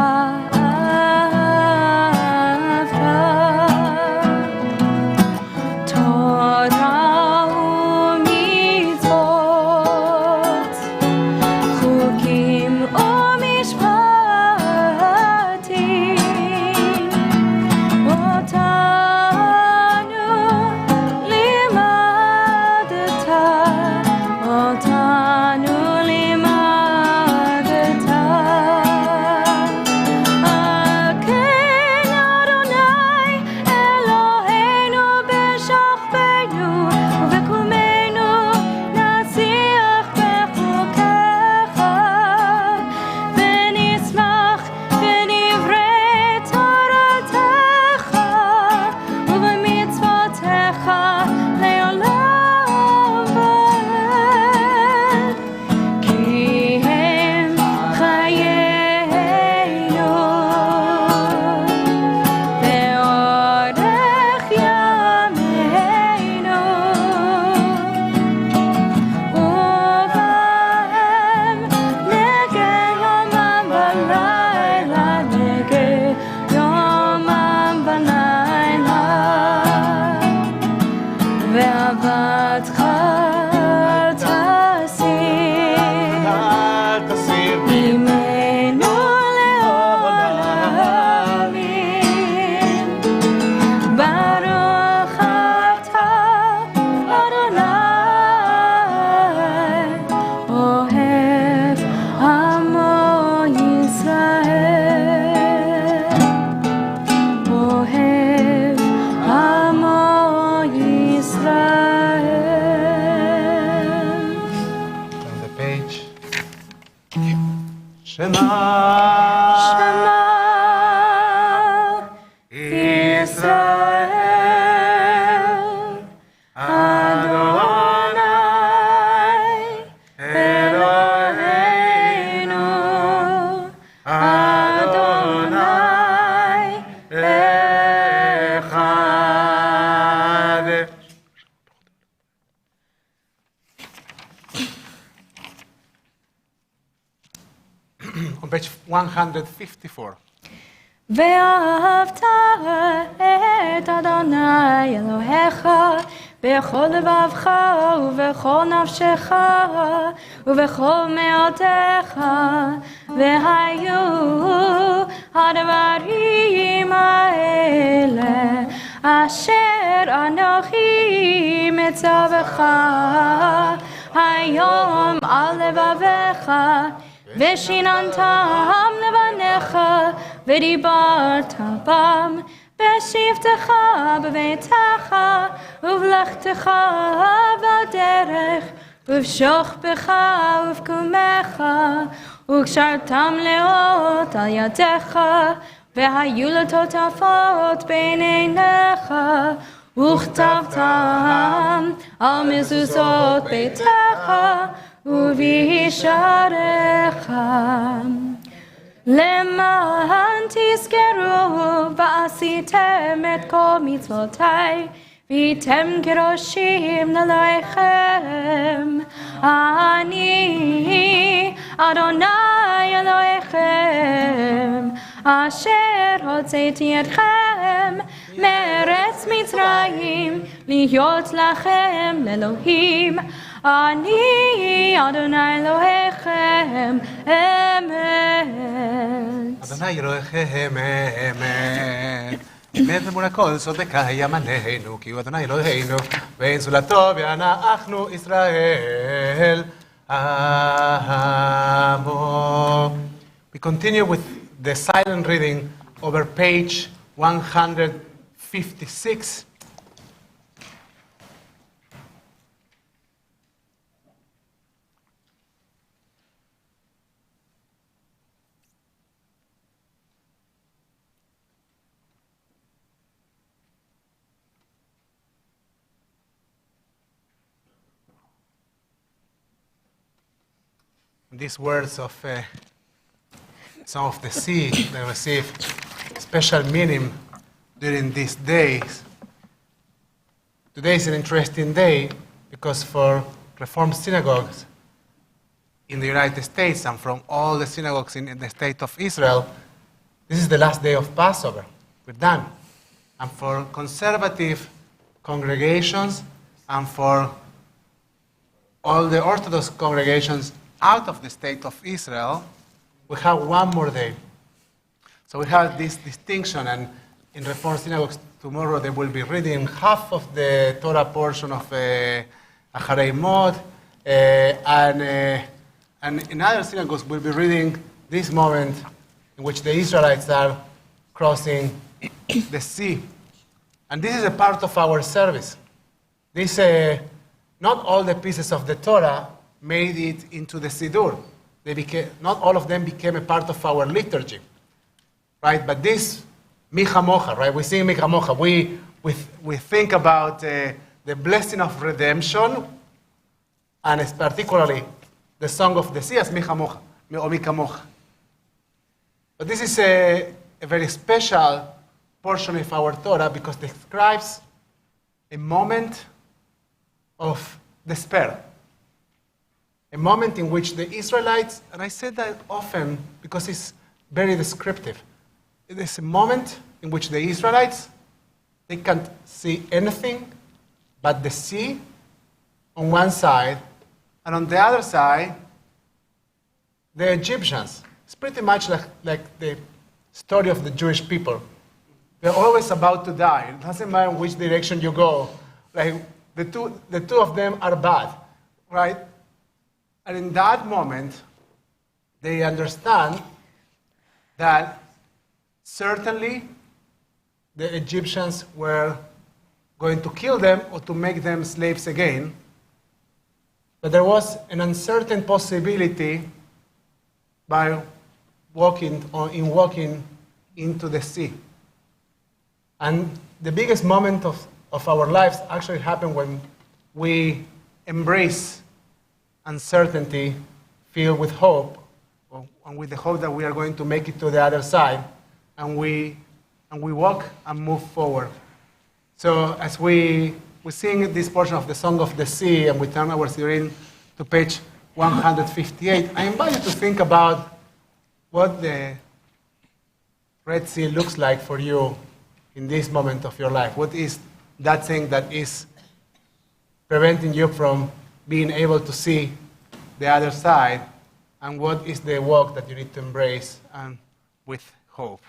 Speaker 1: Shema Israel Adonai Eloheinu Adonai Echad. On page 154.
Speaker 9: ואהבת את אדוני אלוהיך בכל לבבך ובכל נפשך ובכל מאודך, והיו הדברים האלה אשר אנוכי מצווך היום על לבביך, ושיננתם לבניך ודיברת בם בשבתך בביתך ובלכתך בדרך ובשוכבך ובקומך, וקשרתם לאות על ידיך, והיו לטוטפות בין עיניך, וכתבתם על מזוזות ביתך ובישעריך. למען תזכרו ועשיתם את כל מצוותיי, והייתם קדושים לאלוהיכם. אני אדוני אלוהיכם, אשר הוצאתי אתכם מארץ מצרים, להיות לכם לאלוהים. אני אדוני אלוהיכם אמת.
Speaker 1: אדוני אלוהיכם אמת. אמת אמון הכל צודק ימננו, כי הוא אדוני אלוהינו, ואין זולתו ואנחנו ישראל עמו. We continue with the silent reading over page 156. These words of Song of the Sea, they receive special meaning during these days. Today is an interesting day because for Reformed synagogues in the United States and from all the synagogues in the state of Israel, this is the last day of Passover. We're done. And for conservative congregations and for all the Orthodox congregations out of the state of Israel, we have one more day. So we have this distinction, and in Reformed synagogues tomorrow they will be reading half of the Torah portion of Acharei Mod, and in other synagogues we'll be reading this moment in which the Israelites are crossing the sea. And this is a part of our service. This, not all the pieces of the Torah made it into the Siddur. Not all of them became a part of our liturgy, right? But this, Mi Chamocha, right? We sing Mi Chamocha. We think about the blessing of redemption, and it's particularly the Song of the Sea as Mi Chamocha, or Mi Kamocha. But this is a very special portion of our Torah because it describes a moment of despair. A moment in which the Israelites, and I say that often because it's very descriptive, it is a moment in which the Israelites, they can't see anything but the sea on one side, and on the other side, the Egyptians. It's pretty much like the story of the Jewish people. They're always about to die. It doesn't matter which direction you go. Like the two of them are bad, right? And in that moment, they understand that certainly the Egyptians were going to kill them or to make them slaves again. But there was an uncertain possibility by walking into the sea. And the biggest moment of our lives actually happen when we embrace uncertainty, filled with hope, and with the hope that we are going to make it to the other side, and we walk and move forward. So as we sing this portion of the Song of the Sea, and we turn our Siddurim to page 158, I invite you to think about what the Red Sea looks like for you in this moment of your life. What is that thing that is preventing you from being able to see the other side, and what is the walk that you need to embrace and with hope?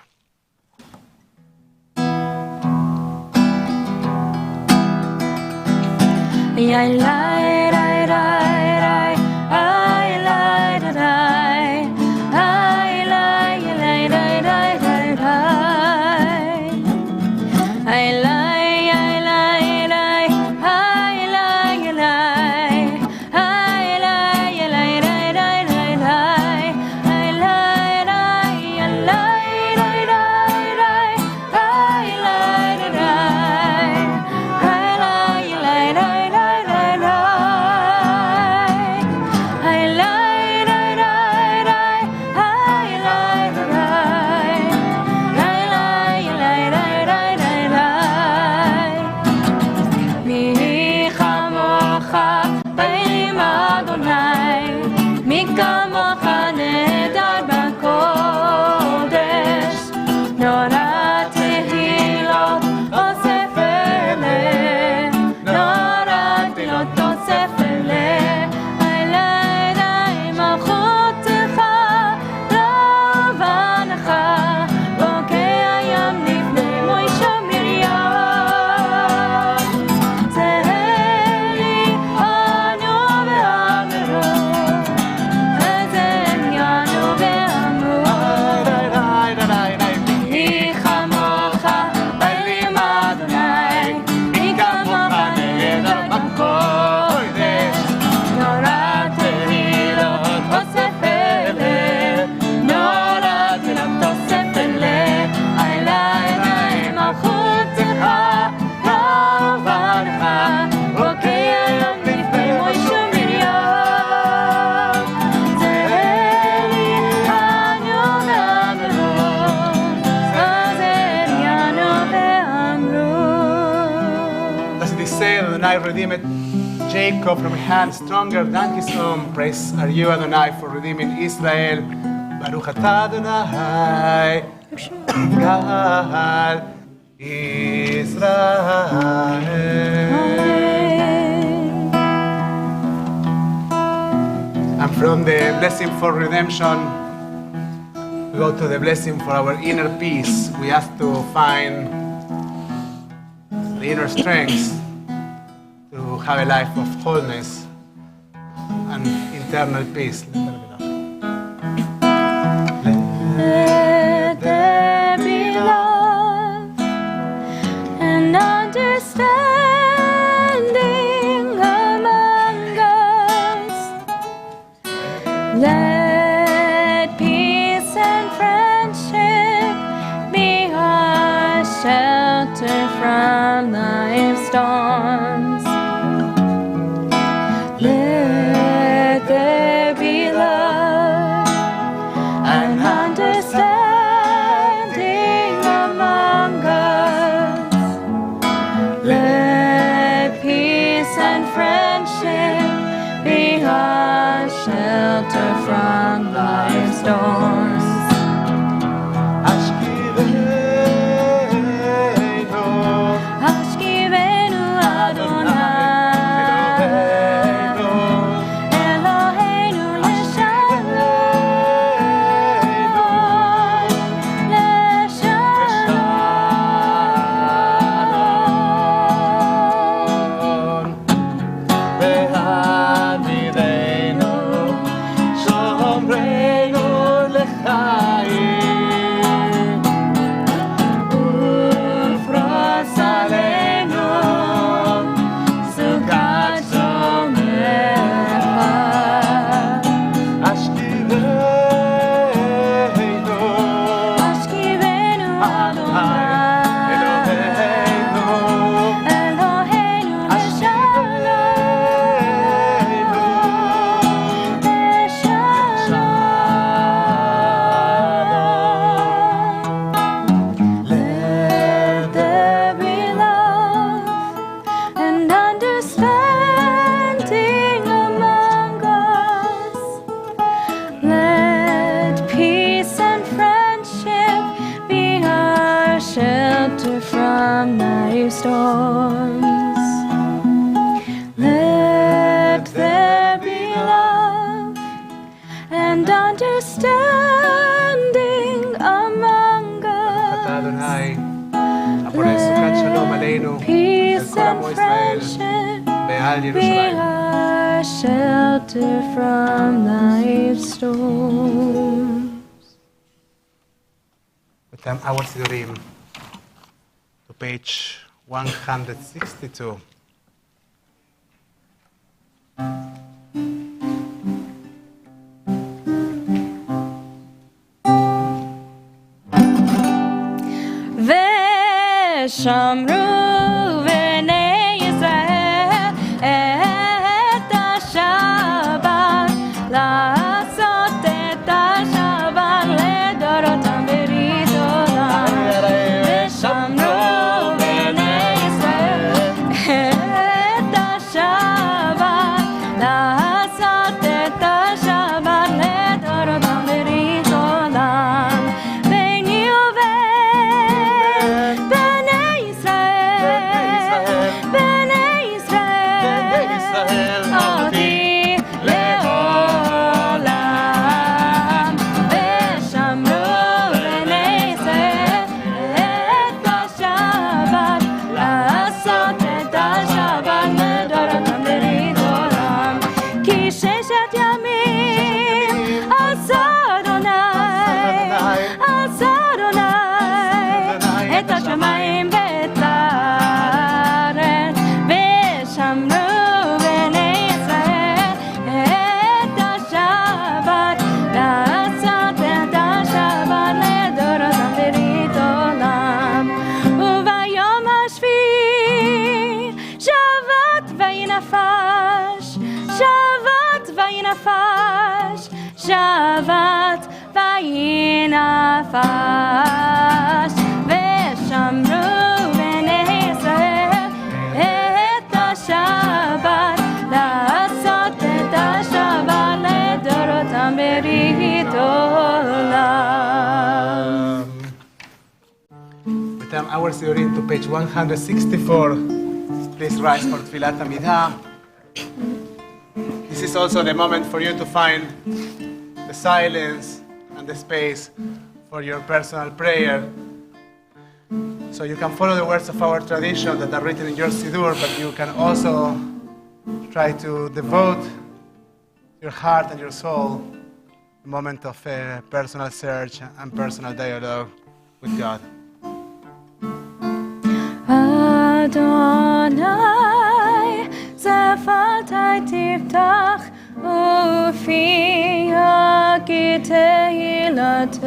Speaker 1: Adonai redeemed Jacob from a hand stronger than his own. Praise are you, Adonai, for redeeming Israel. Baruch atah Adonai, God Israel. And from the blessing for redemption, we go to the blessing for our inner peace. We ask to find the inner strength to have a life of wholeness and internal peace.
Speaker 9: Let there be love and understanding among us. Let peace and friendship be our shelter from life's storms. Let there be love and understanding among us. Let peace and friendship be our shelter from life's storms. Ashkivenu Adonai, Eloheinu leshalom, leshalom. Ve'avidenu, shomreinu lecha. storms. Let there be love and understanding among us.
Speaker 1: Adonai, Aporei Sukkot Shalom Aleinu,
Speaker 9: Peace
Speaker 1: El Kol
Speaker 9: and
Speaker 1: Amo Israel,
Speaker 9: friendship
Speaker 1: Be'al
Speaker 9: be
Speaker 1: Yerushalayim.
Speaker 9: our shelter from life's storms.
Speaker 1: We turn our Sidurim to page 162.
Speaker 9: ושמרו בני ישראל את השבת, לעשות את השבת לדורותם ברית עולם. ושמרו בני ישראל את השבת, לעשות את השבת לדורותם ברית עולם. ביני ובין בני ישראל, בני ישראל, אותי לעולם. ושמרו בני ישראל את השבת, לעשות את השבת לדורותם ברית עולם. כי ששת ימים עשה אדוני את השמיים ואת הארץ. ושמרו בני ישראל את השבת, לעשות את השבת לדורותם ברית עולם. וביום השביעי שבת ויהי נפש, שבת ויהי נפש, שבת ויהי נפש. ושמרו בני ישראל את השבת, לעשות את השבת לדורותם ברית עולם.
Speaker 1: We turn our Sidurim to page 164. Please rise for Tfilat Amidah. This is also the moment for you to find the silence and the space for your personal prayer. So you can follow the words of our tradition that are written in your Siddur, but you can also try to devote your heart and your soul a moment of personal search and personal dialogue with God.
Speaker 9: אדוני שפתי תפתח ופי יגיד תהילתך.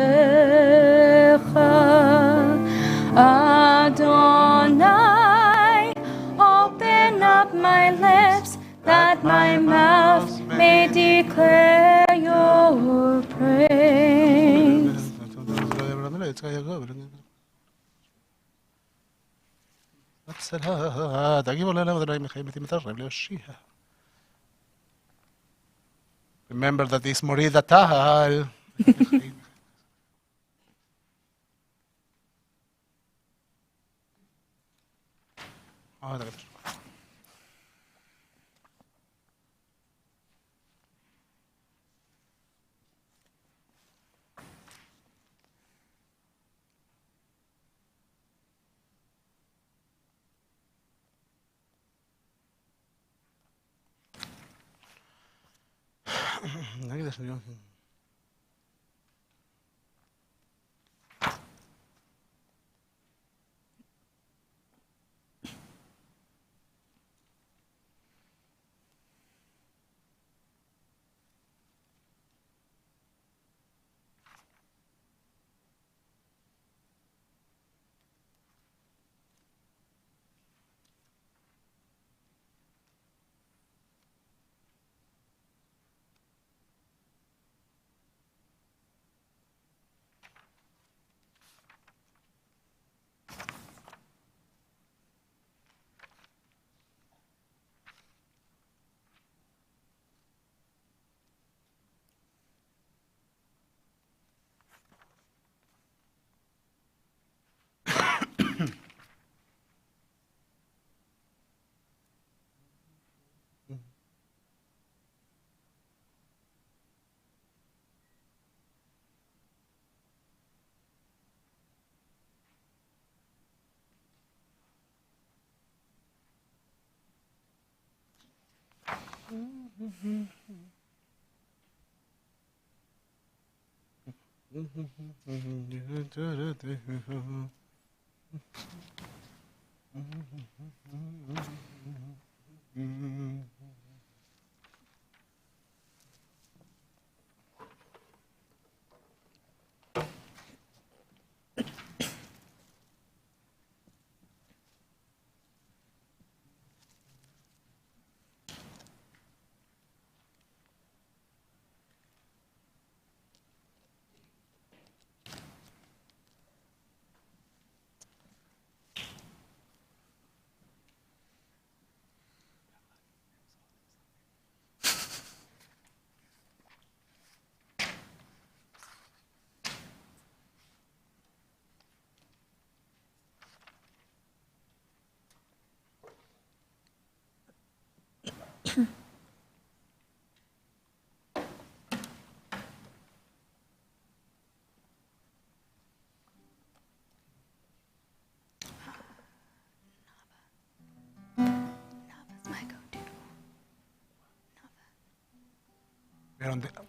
Speaker 9: Adonai, open up my lips that my mouth may declare your praise.
Speaker 1: Remember that this Morida Tahal.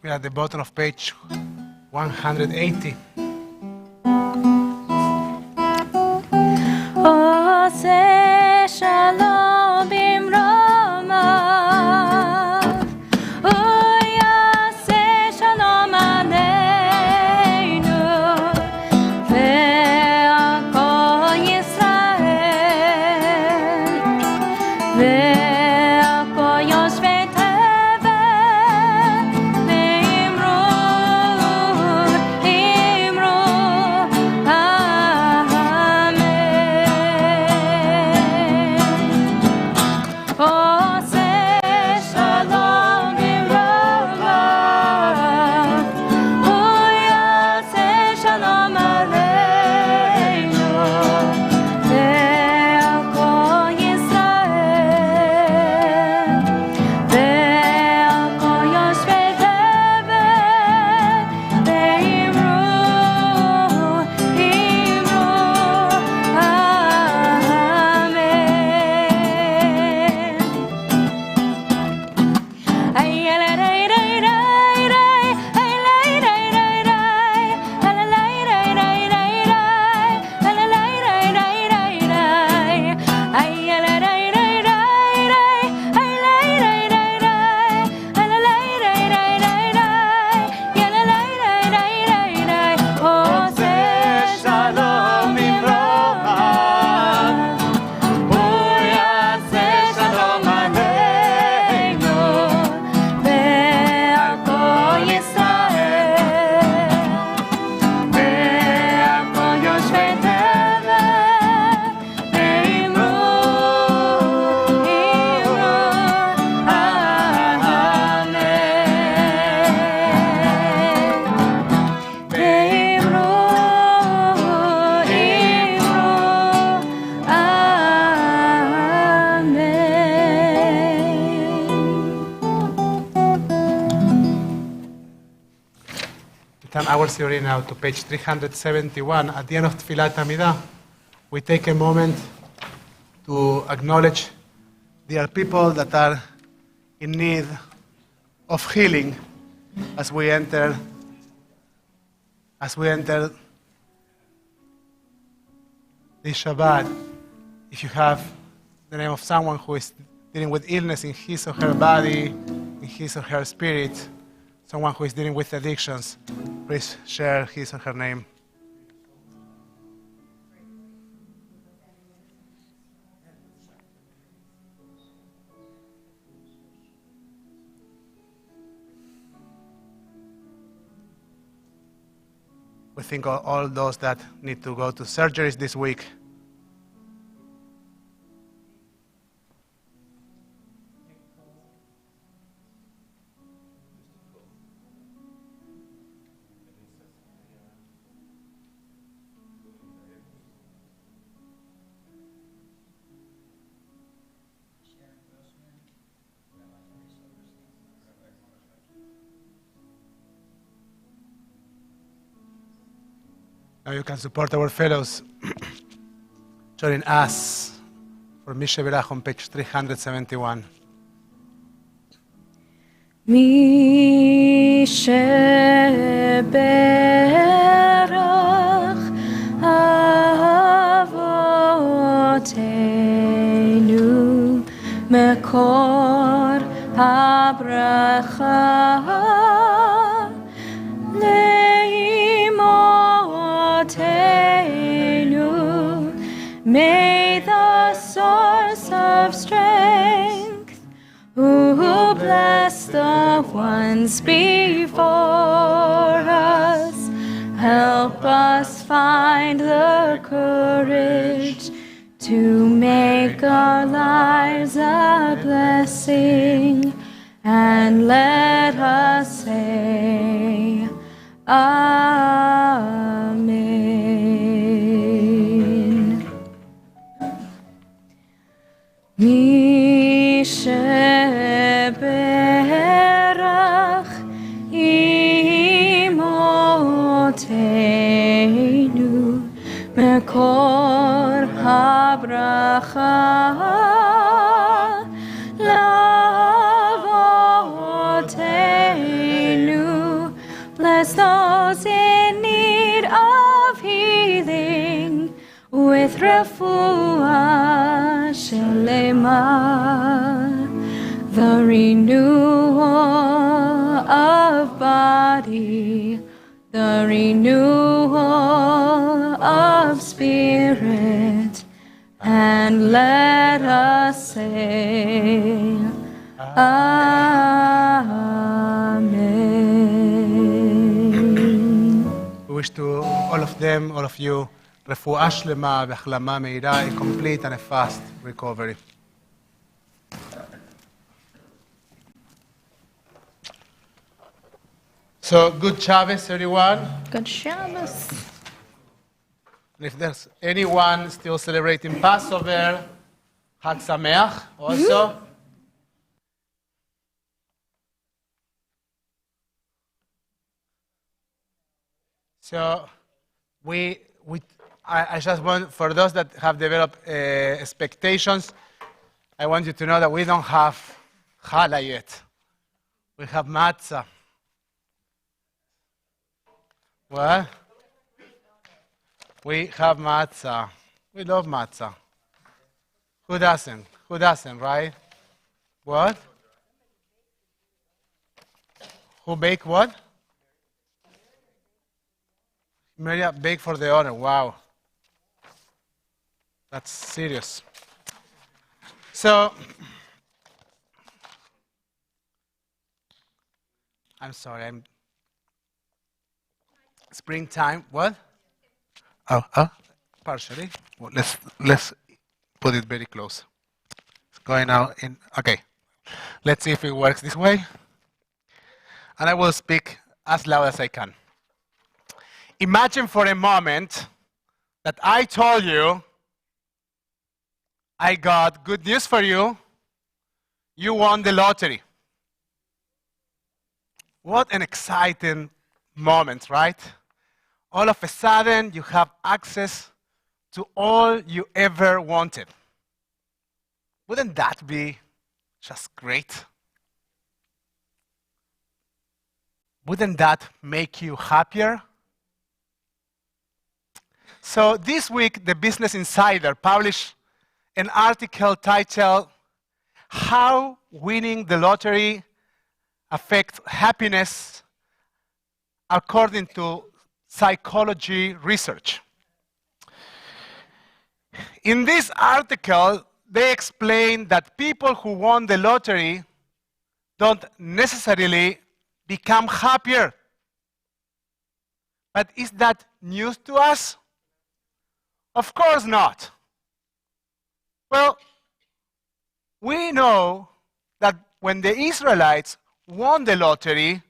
Speaker 1: We are at the bottom of page 180.
Speaker 9: עושה שלום במרומיו, הוא יעשה שלום עלינו ועל כל ישראל ועל כל יושבי תבל ואמרו
Speaker 1: Turn our theory now to page 371. At the end of Tfilat Amidah, we take a moment to acknowledge there are people that are in need of healing as we enter this Shabbat. If you have the name of someone who is dealing with illness in his or her body, in his or her spirit, someone who is dealing with addictions, please share his or her name. We think of all those that need to go to surgeries this week. Now you can support our fellows joining us for Misheberach on page 371.
Speaker 9: מי שברך אבותינו מקור הברכה לאמותינו. May the source of strength who bless the ones before us help us find the courage to make our lives a blessing, and let us say Amen. מי שברך אמותינו מקור הברכה לאבותינו. Bless those in need of healing with refuah shelema, the renewal of body, the renewal of spirit, and let us say Amen.
Speaker 1: We wish to all of them, all of you, רפואה שלמה והחלמה מהירה, a complete and a fast recovery. So, good Shabbos, everyone.
Speaker 9: Good Shabbos.
Speaker 1: And if there's anyone still celebrating Passover, Chag Sameach also. So, I just want, for those that have developed expectations, I want you to know that we don't have challah yet. We have matzah. What? We have matzah. We love matzah. Who doesn't? Who doesn't, right? What? Who bake what? Maria bake for the honor. Wow. That's serious. So, I'm sorry, I'm springtime, what? Partially. Well, let's put it very close. It's going out in, okay. Let's see if it works this way. And I will speak as loud as I can. Imagine for a moment that I told you, I got good news for you. You won the lottery. What an exciting moment, right? All of a sudden, you have access to all you ever wanted. Wouldn't that be just great? Wouldn't that make you happier? So this week, the Business Insider published an article titled, How Winning the Lottery Affects Happiness According to Psychology Research. In this article, they explain that people who won the lottery don't necessarily become happier. But is that news to us? Of course not. Well, we know that when the Israelites won the lottery,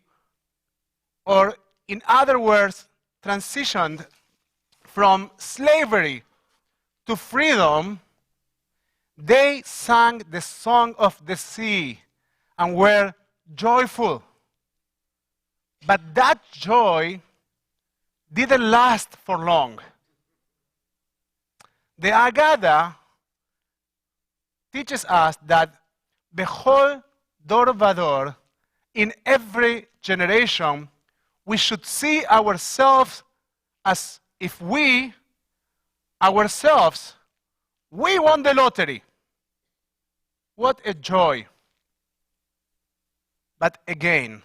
Speaker 1: or in other words, transitioned from slavery to freedom, they sang the song of the sea and were joyful. But that joy didn't last for long. The Agada teaches us that Bechol Dor Vador, in every generation, we should see ourselves as if we ourselves, we won the lottery. What a joy. But again,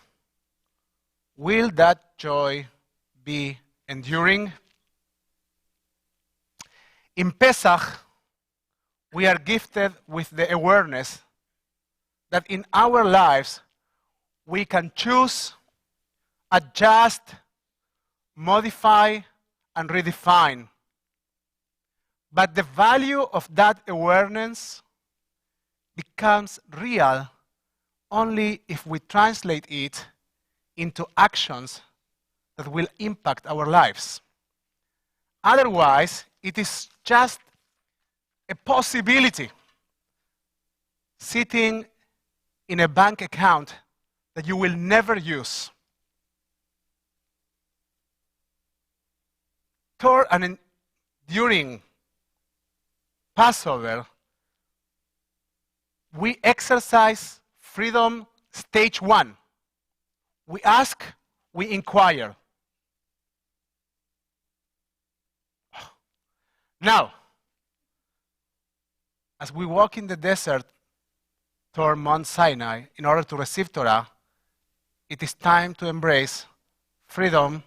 Speaker 1: will that joy be enduring? In Pesach, we are gifted with the awareness that in our lives we can choose, adjust, modify, and redefine. But the value of that awareness becomes real only if we translate it into actions that will impact our lives. Otherwise, it is just a possibility sitting in a bank account that you will never use. During Passover, we exercise freedom stage 1. We ask, we inquire. Now, as we walk in the desert toward Mount Sinai in order to receive Torah, it is time to embrace freedom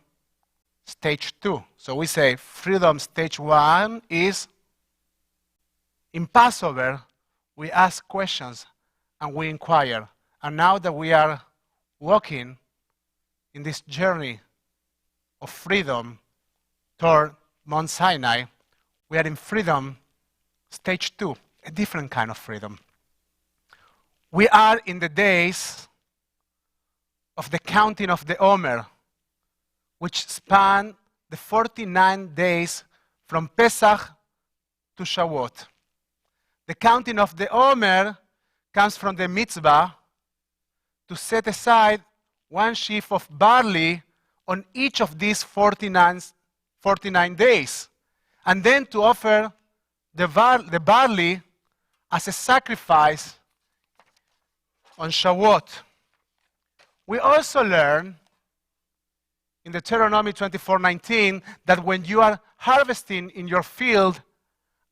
Speaker 1: stage 2. So we say freedom stage 1 is in Passover, we ask questions and we inquire. And now that we are walking in this journey of freedom toward Mount Sinai, we are in freedom stage 2, a different kind of freedom. We are in the days of the counting of the Omer, which span the 49 days from Pesach to Shavuot. The counting of the Omer comes from the mitzvah to set aside one sheaf of barley on each of these 49 days, and then to offer the barley as a sacrifice on Shavuot. We also learn in Deuteronomy 24:19 that when you are harvesting in your field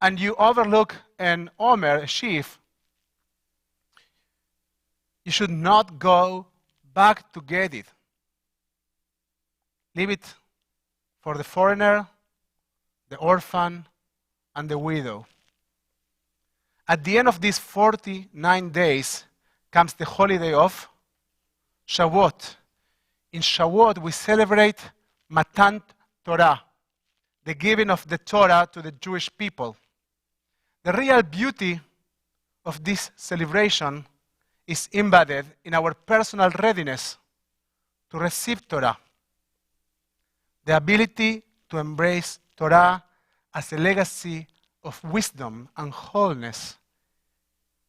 Speaker 1: and you overlook an omer, a sheaf, you should not go back to get it. Leave it for the foreigner, the orphan, and the widow. At the end of these 49 days comes the holiday of Shavuot. In Shavuot, we celebrate Matan Torah, the giving of the Torah to the Jewish people. The real beauty of this celebration is embedded in our personal readiness to receive Torah. The ability to embrace Torah as a legacy of wisdom and wholeness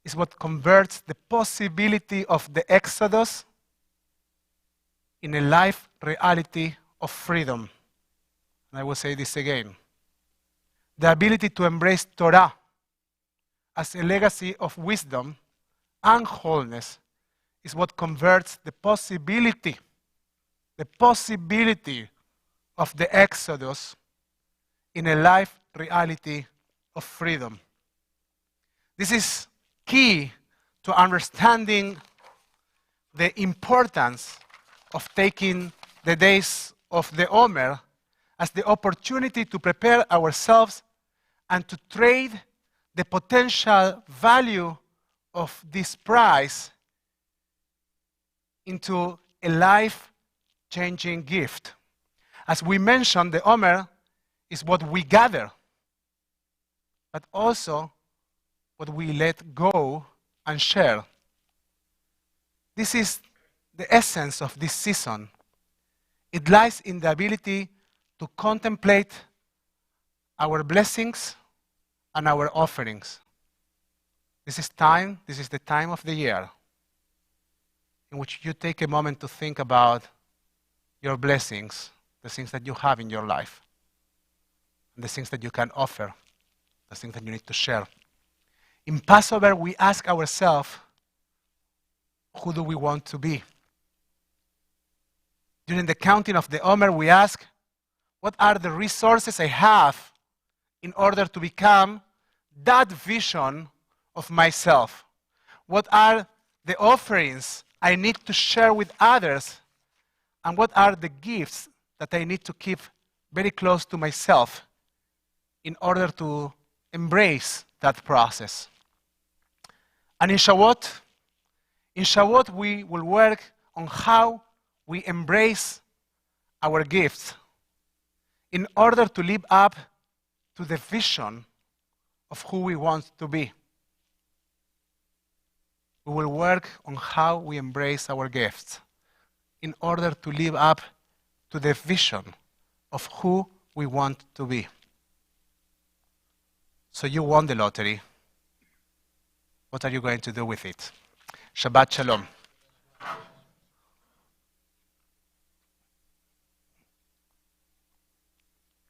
Speaker 1: is what converts the possibility of the Exodus in a life reality of freedom. And I will say this again. The ability to embrace Torah as a legacy of wisdom and wholeness is what converts the possibility of the Exodus in a life reality of freedom. This is key to understanding the importance of taking the days of the Omer as the opportunity to prepare ourselves and to trade the potential value of this prize into a life-changing gift. As we mentioned, the Omer is what we gather, but also what we let go and share. This is the essence of this season. It lies in the ability to contemplate our blessings and our offerings. This is the time of the year in which you take a moment to think about your blessings, the things that you have in your life, and the things that you can offer, the things that you need to share. In Passover, we ask ourselves, who do we want to be? During the counting of the Omer, we ask, what are the resources I have in order to become that vision of myself? What are the offerings I need to share with others? And what are the gifts that I need to keep very close to myself in order to embrace that process? And in Shabbat we will work on how we embrace our gifts in order to live up to the vision of who we want to be. We will work on how we embrace our gifts in order to live up to the vision of who we want to be. So you won the lottery. What are you going to do with it? Shabbat Shalom.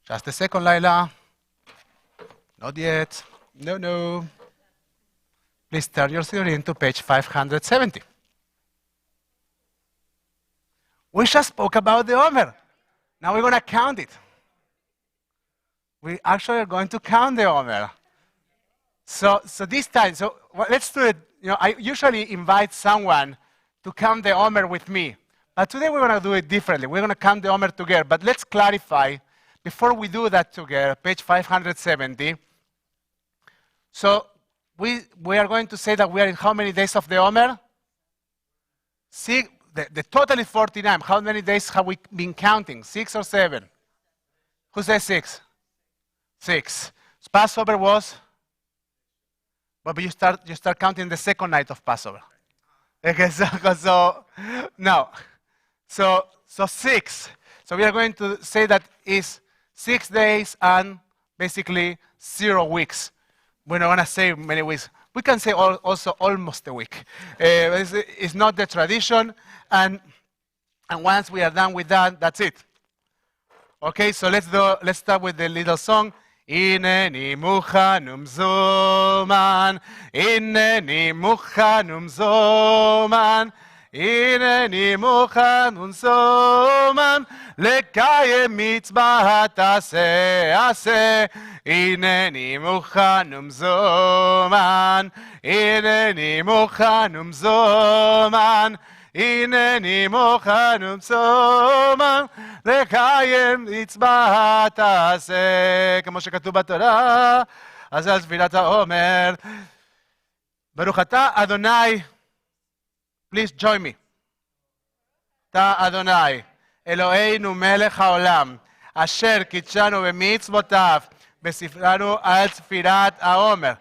Speaker 1: Just a second, Laila. Not yet. No. Please turn your screen to page 570. We just spoke about the Omer. Now we're going to count it. We actually are going to count the Omer. So this time, let's do it. I usually invite someone to count the Omer with me. But today we're going to do it differently. We're going to count the Omer together. But let's clarify, before we do that together, page 570. So we are going to say that we are in how many days of the Omer? The total is 49. How many days have we been counting? 6 or 7? Who says 6? 6. Passover was? But you start counting the second night of Passover. Okay, So 6. So we are going to say that is 6 days and basically 0 weeks. We're not going to say many weeks. We can say also almost a week. It's not the tradition. And once we are done with that, that's it. Okay, so let's start with the little song. Ineni muchanum zoman, Ineni muchanum zoman, Ineni muchanum zoman, Lekayem mitzvah aseh, Ineni muchanum zoman, Ineni muchanum zoman, Ineni muchanum zoman, לקיים מצוות תעשה, כמו שכתוב בתורה, אז על תפילת העומר. ברוך אתה אדוני, please join me. אתה אדוני, אלוהינו מלך העולם, אשר קידשנו במצוותיו, בספרנו על תפילת העומר.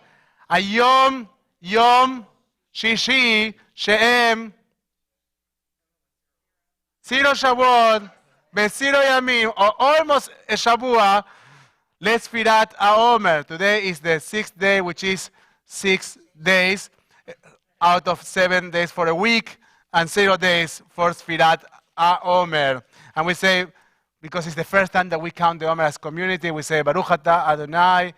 Speaker 1: היום יום שישי שהם סירו שבועות, בסירו ימים, or almost a Shavua, לספירת העומר. Today is the 6th day, which is 6 days out of 7 days for a week, and 0 days for ספירת העומר. And we say, because it's the first time that we count the Omer as community, we say, ברוך אתה אדוני,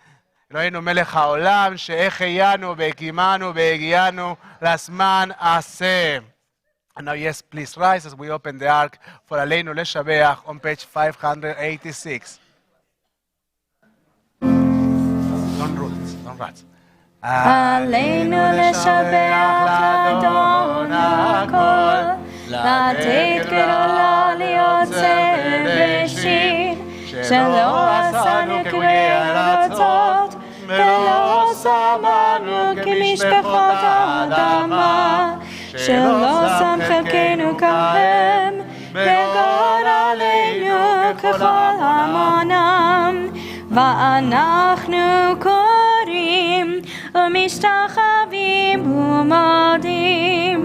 Speaker 1: אלוהינו מלך העולם, שהחיינו והקימנו והגיענו לזמן הזה. And now, yes, please rise as we open the ark for Aleinu Leshabeach on page 586. Don't run.
Speaker 9: עלינו לשבח לאדון הכל, לתת גדולה ליוצא בראשית, שלא עשנו כגויי ארצות, ולא שמנו כמשפחות האדמה, שלא שם חלקנו כהם, וגר עלינו ככל המונם, ואנחנו קוראים ומשתחווים ומודים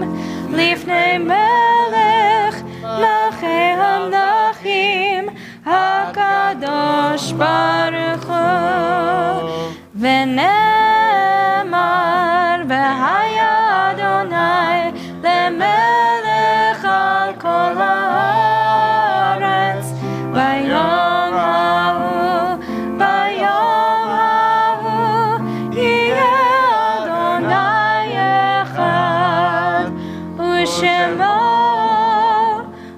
Speaker 9: לפני מלך מלכי המלכים הקדוש ברוך הוא. ונאמר והיה אדוני למלך על כל הארץ ביום ההוא, ביום ההוא יהיה אדוני אחד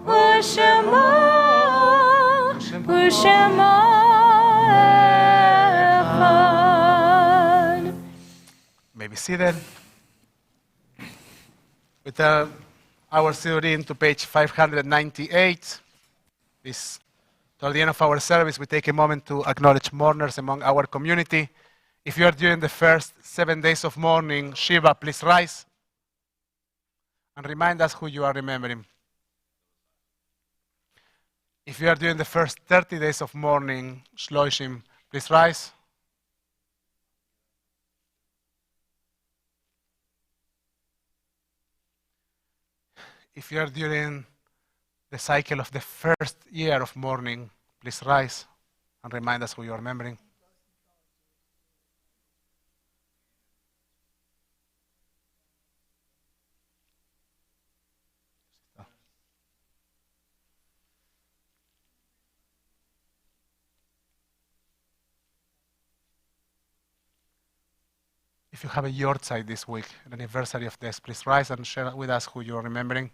Speaker 9: ושמו Shemo Echad.
Speaker 1: May be seated. We turn our Sidurim to page 598. This, toward the end of our service, we take a moment to acknowledge mourners among our community. If you are during the first 7 days of mourning, Shiva, please rise and remind us who you are remembering. If you are during the first 30 days of mourning, Shloshim, please rise. If you are during the cycle of the first year of mourning, please rise and remind us who you are remembering. If you have a yahrzeit this week, an anniversary of this, please rise and share with us who you are remembering.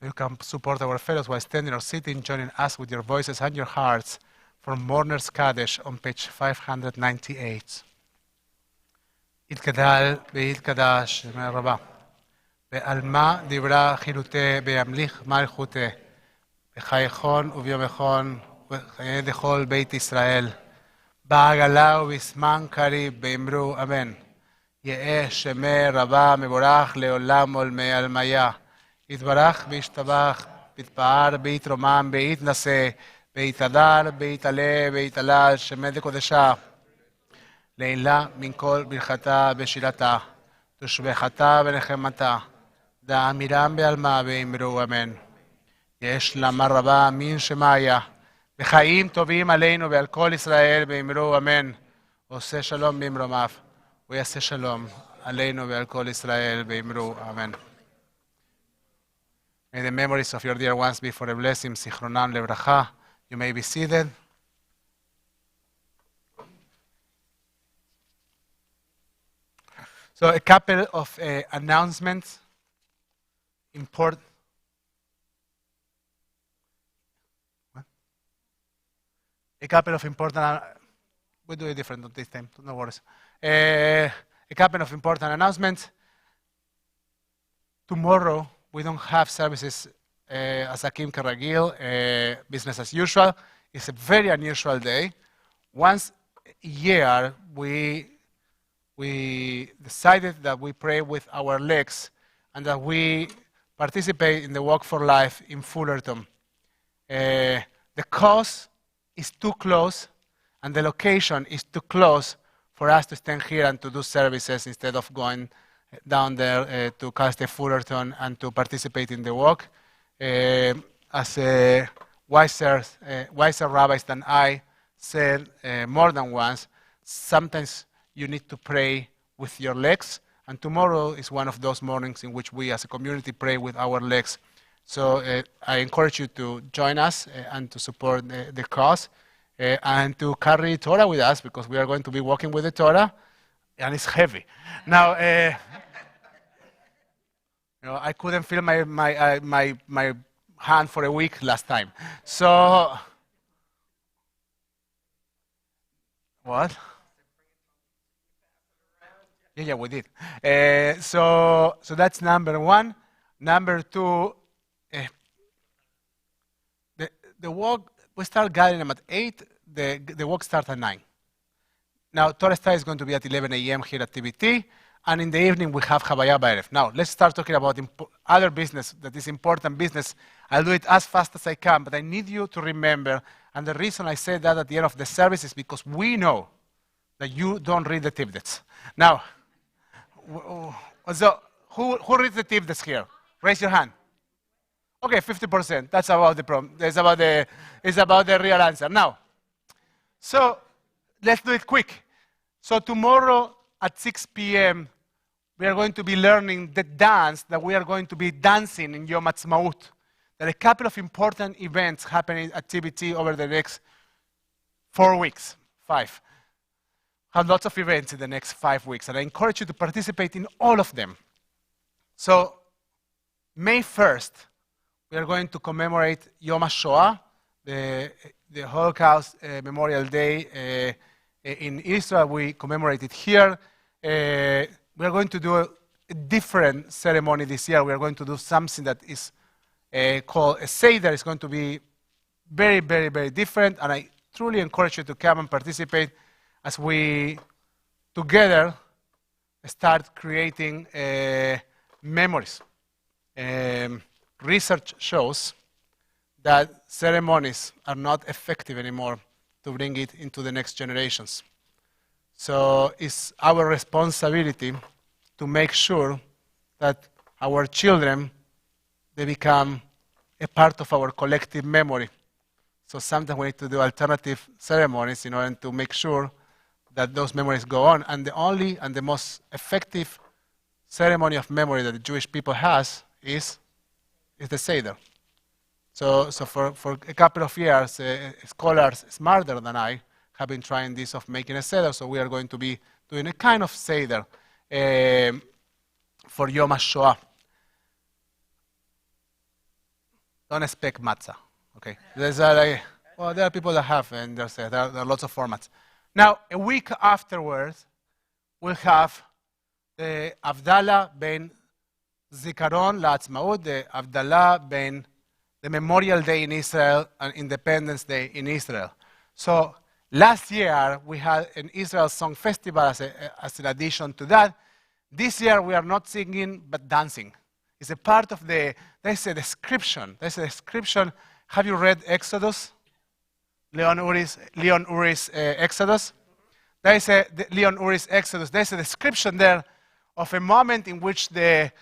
Speaker 1: You can support our fellows while standing or sitting, joining us with your voices and your hearts from Mourners Kadesh on page 598. יתגדל ויתקדש שם רבה, בעלמא דיברה חילותי, בימליך מלכותי, בחייכון וביומכון, וחיי דכל בית ישראל, בעגלה ובזמן קריב, באמרו אמן. יהא שמי רבה מבורך לעולם עולמי עלמיה. יתברך וישתבח, יתפאר ויתרומם, ויתנשא, ויתהדר, ויתעלה, ויתעלה, שמי דקודשה. לעילה מן כל ברכתה ושירתה, תושבחתה ונחמתה, דאמירם בעלמא ואמרו אמן. יש למה רבה מן שמיה, וחיים טובים עלינו ועל כל ישראל ואמרו אמן. עושה שלום במרומיו, ויעשה שלום עלינו ועל כל ישראל ואמרו אמן. May the memories of your dear ones be for a blessing, zichronam lebracha. You may be seated. So a couple of announcements. A couple of important. We'll do it different this time. No worries. A couple of important announcements. Tomorrow we don't have services as Akim Karagil, business as usual. It's a very unusual day. Once a year we decided that we pray with our legs and that we participate in the Walk for Life in Fullerton. The cause is too close and the location is too close for us to stand here and to do services instead of going down there to Castle Fullerton and to participate in the walk. As wiser rabbis than I said more than once, sometimes you need to pray with your legs, and tomorrow is one of those mornings in which we as a community pray with our legs. So I encourage you to join us and to support the cause and to carry Torah with us, because we are going to be walking with the Torah, and it's heavy. Now, I couldn't feel my hand for a week last time. So, what? Yeah, we did. So that's number one. Number two, the walk, we start gathering them at 8, the walk starts at 9. Now, Torah study is going to be at 11 a.m. here at TBT, and in the evening we have Havaya B'erev. Now, let's start talking about other business that is important business. I'll do it as fast as I can, but I need you to remember, and the reason I say that at the end of the service is because we know that you don't read the tidbits. Now, So who reads the tip that's here? Raise your hand. Okay, 50%. That's about the problem. It's about the real answer. Now, so let's do it quick. So tomorrow at 6 p.m., we are going to be learning the dance that we are going to be dancing in Yom Ha'atzmaut. There are a couple of important events happening at TBT over the next 4 weeks, 5. Have lots of events in the next 5 weeks, and I encourage you to participate in all of them. So May 1st, we are going to commemorate Yom HaShoah, the Holocaust Memorial Day in Israel. We commemorate it here. We are going to do a different ceremony this year. We are going to do something that is called a Seder. It's going to be very, very, very different, and I truly encourage you to come and participate as we together start creating memories. Research shows that ceremonies are not effective anymore to bring it into the next generations. So it's our responsibility to make sure that our children, they become a part of our collective memory. So sometimes we need to do alternative ceremonies in order to make sure that those memories go on. And the only and the most effective ceremony of memory that the Jewish people has is the Seder. So for a couple of years, scholars smarter than I have been trying this of making a Seder. So we are going to be doing a kind of Seder for Yom HaShoah. Don't expect matzah. Okay. There are people that have, and there are lots of formats. Now, a week afterwards, we'll have the Havdalah ben Zikaron LaAtzmaut, the Havdalah ben the Memorial Day in Israel and Independence Day in Israel. So last year, we had an Israel Song Festival as an addition to that. This year, we are not singing, but dancing. It's a part of there's a description. Have you read Exodus? Leon Uri's Exodus? Leon Uri's Exodus. There's a description there of a moment in which the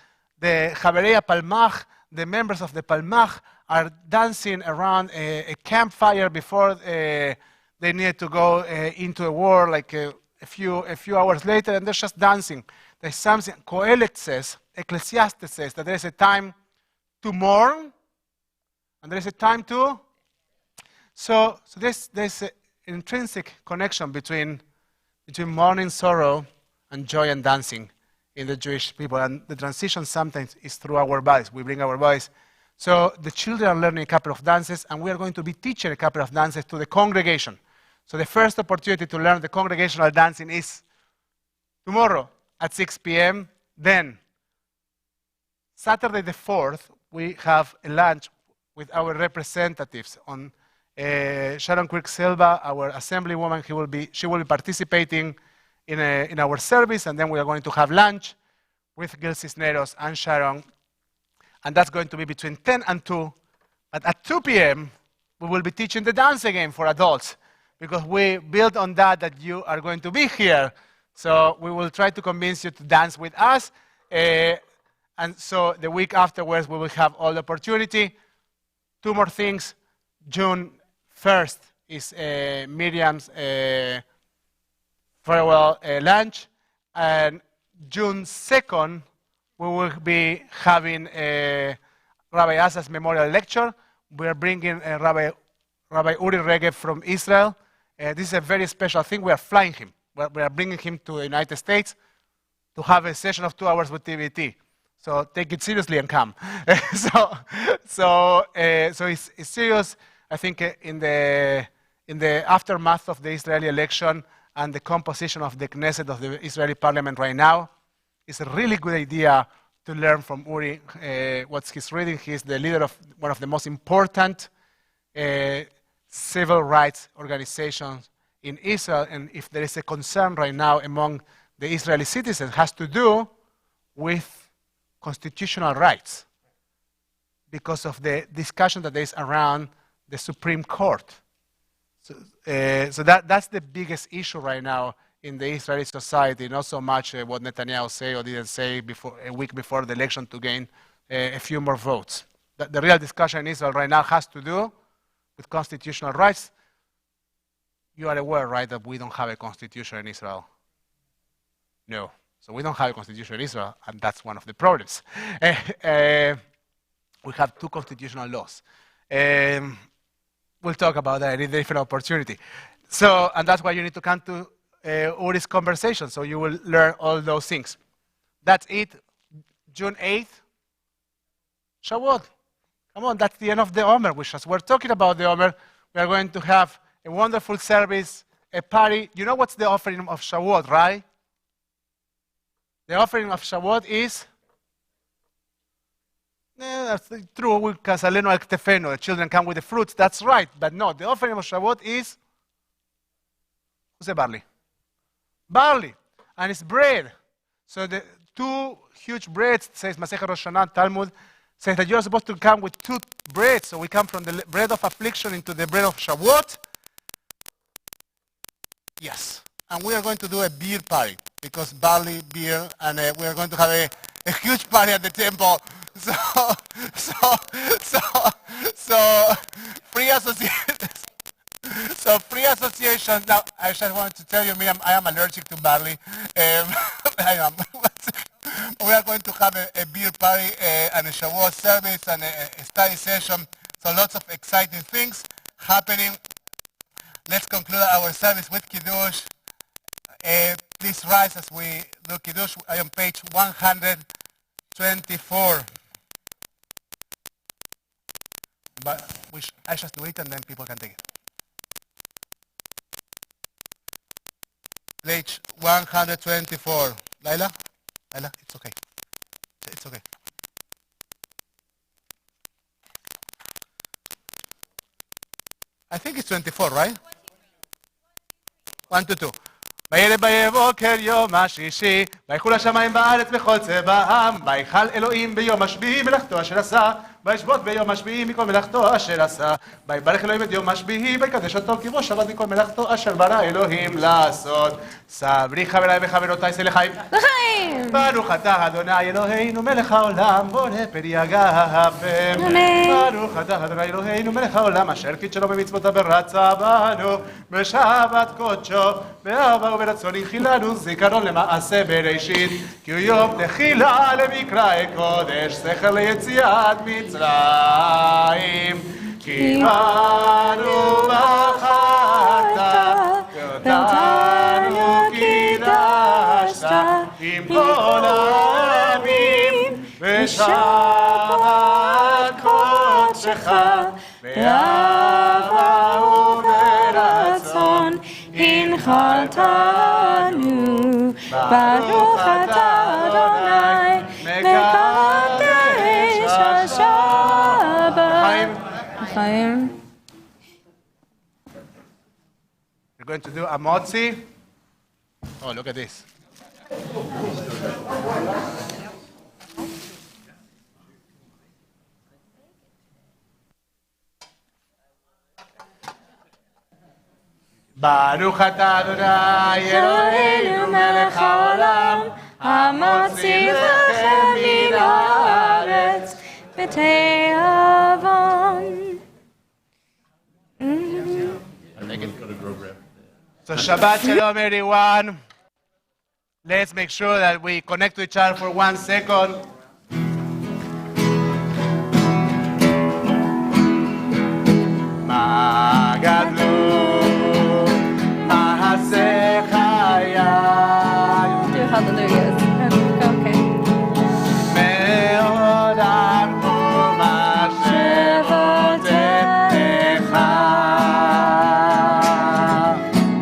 Speaker 1: Chaverei Palmach, the members of the Palmach, are dancing around a campfire before they need to go into a war, like a few hours later, and they're just dancing. There's something, Kohelet says, Ecclesiastes says, that there's a time to mourn, and there's a time to... So there's an intrinsic connection between mourning, sorrow, and joy and dancing in the Jewish people. And the transition sometimes is through our bodies. We bring our bodies. So the children are learning a couple of dances, and we are going to be teaching a couple of dances to the congregation. So the first opportunity to learn the congregational dancing is tomorrow at 6 p.m. Then, Saturday the 4th, we have a lunch with our representatives on Sharon Quirk-Silva, our assemblywoman. She will be participating in our service, and then we are going to have lunch with Gil Cisneros and Sharon, and that's going to be between 10 and 2. But at 2 p.m., we will be teaching the dance again for adults, because we build on that you are going to be here. So we will try to convince you to dance with us. And so the week afterwards, we will have all the opportunity. 2 more things. June 1st is Miriam's farewell lunch. And June 2nd, we will be having Rabbi Asa's memorial lecture. We are bringing Rabbi Uri Regev from Israel. This is a very special thing. We are flying him. We are bringing him to the United States to have a session of 2 hours with TBT. So take it seriously and come. So it's serious. I think in the aftermath of the Israeli election and the composition of the Knesset of the Israeli parliament right now, it's a really good idea to learn from Uri what he's reading. He's the leader of one of the most important civil rights organizations in Israel, and if there is a concern right now among the Israeli citizens, it has to do with constitutional rights because of the discussion that there is around the Supreme Court. So that's the biggest issue right now in the Israeli society, not so much what Netanyahu say or didn't say before, a week before the election to gain a few more votes. The real discussion in Israel right now has to do with constitutional rights. You are aware, right, that we don't have a constitution in Israel? No. So we don't have a constitution in Israel, and that's one of the problems. We have two constitutional laws. We'll talk about that in a different opportunity. So, and that's why you need to come to Uri's conversation, so you will learn all those things. That's it. June 8th, Shavuot. Come on, that's the end of the Omer, which as we're talking about the Omer, we are going to have a wonderful service, a party. You know what's the offering of Shavuot, right? The offering of Shavuot is, that's true, Casaleno al Ktefeno, the children come with the fruits, that's right, but no, the offering of Shavuot is, who's the barley? Barley, and it's bread. So the two huge breads, says Masechet Rosh Hashanah, Talmud, says that you're supposed to come with two breads, so we come from the bread of affliction into the bread of Shavuot. Yes, and we are going to do a beer party, because barley, beer, and we are going to have a huge party at the temple. So free association. So free association. Now, I just wanted to tell you, Miriam, I am allergic to barley. I am. We are going to have a beer party and a Shavuot service and a study session. So lots of exciting things happening. Let's conclude our service with Kiddush. Please rise as we do Kiddush. I am on page 124. But I just do it and then people can take it. Page 124. Laila, it's okay. It's okay. I think it's 24, right? 1 to 2. וירד בבוקר יום השישי, ויחול השמיים בארץ בכל צבעם, ויחל אלוהים ביום השביעי מלאכתו אשר עשה, וישבות ביום השביעי מכל מלאכתו אשר עשה, ויברך אלוהים את יום השביעי, ויקדש אותו כי בו שבת מכל מלאכתו אשר ברא אלוהים לעשות. סברי חבריי וחברותיי, שא לחיים.
Speaker 9: לחיים!
Speaker 1: ברוך אתה אדוני אלוהינו מלך העולם, בורא פרי הגפן.
Speaker 9: אמן.
Speaker 1: ברוך אתה אדוני אלוהינו מלך העולם, אשר קידשנו במצוותיו ורצה בנו, בשבת קודשו, באהבה וברצון הנחילנו זיכרון למעשה בראשית, כי הוא יום תחילה למקרא קודש, זכר ליציאת מצרים. כי באנו בחרת, ואותנו קידשת, עם כל העמים, בשבת קודשך, באהבה וברצון הנחלתנו. ברוך אתה אדוני מקדש השבת. לחיים. We're going to do a motzi. Oh, look at this. ברוך אתה אדוני אלוהינו מלך העולם, המוציא לחם מן הארץ בתיאבון. So Shabbat Shalom everyone. Let's make sure that we connect to each other for 1 second. מה גדלו מעשה חיי.
Speaker 9: Do hallelujahs. Okay.
Speaker 1: מעולם ומחשבותיך.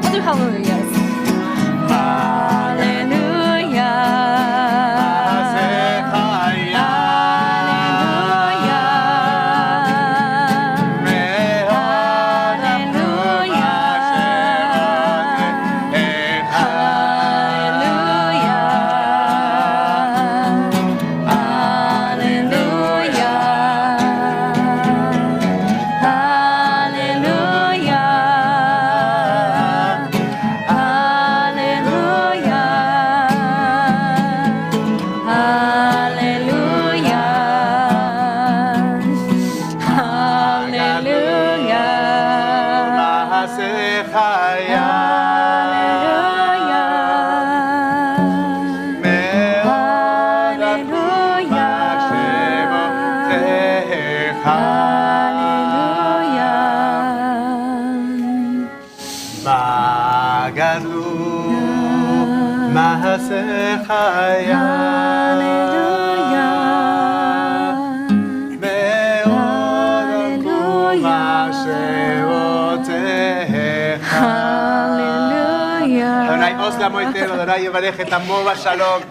Speaker 9: I'll do hallelujahs. Hallelujah.
Speaker 1: מעשה חיי.
Speaker 9: Hallelujah.
Speaker 1: מה גדלו מעשיך מאוד עמקו מחשבותיך. אדוני עוז לעמותנו, אדוני יברך את עמו בשלום.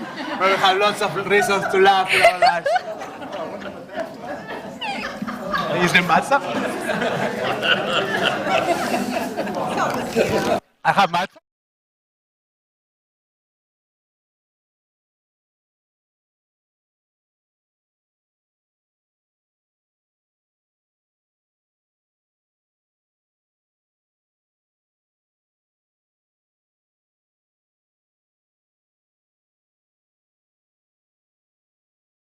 Speaker 1: We have lots of reasons to laugh in our lives. Is there matzah? I have matzah?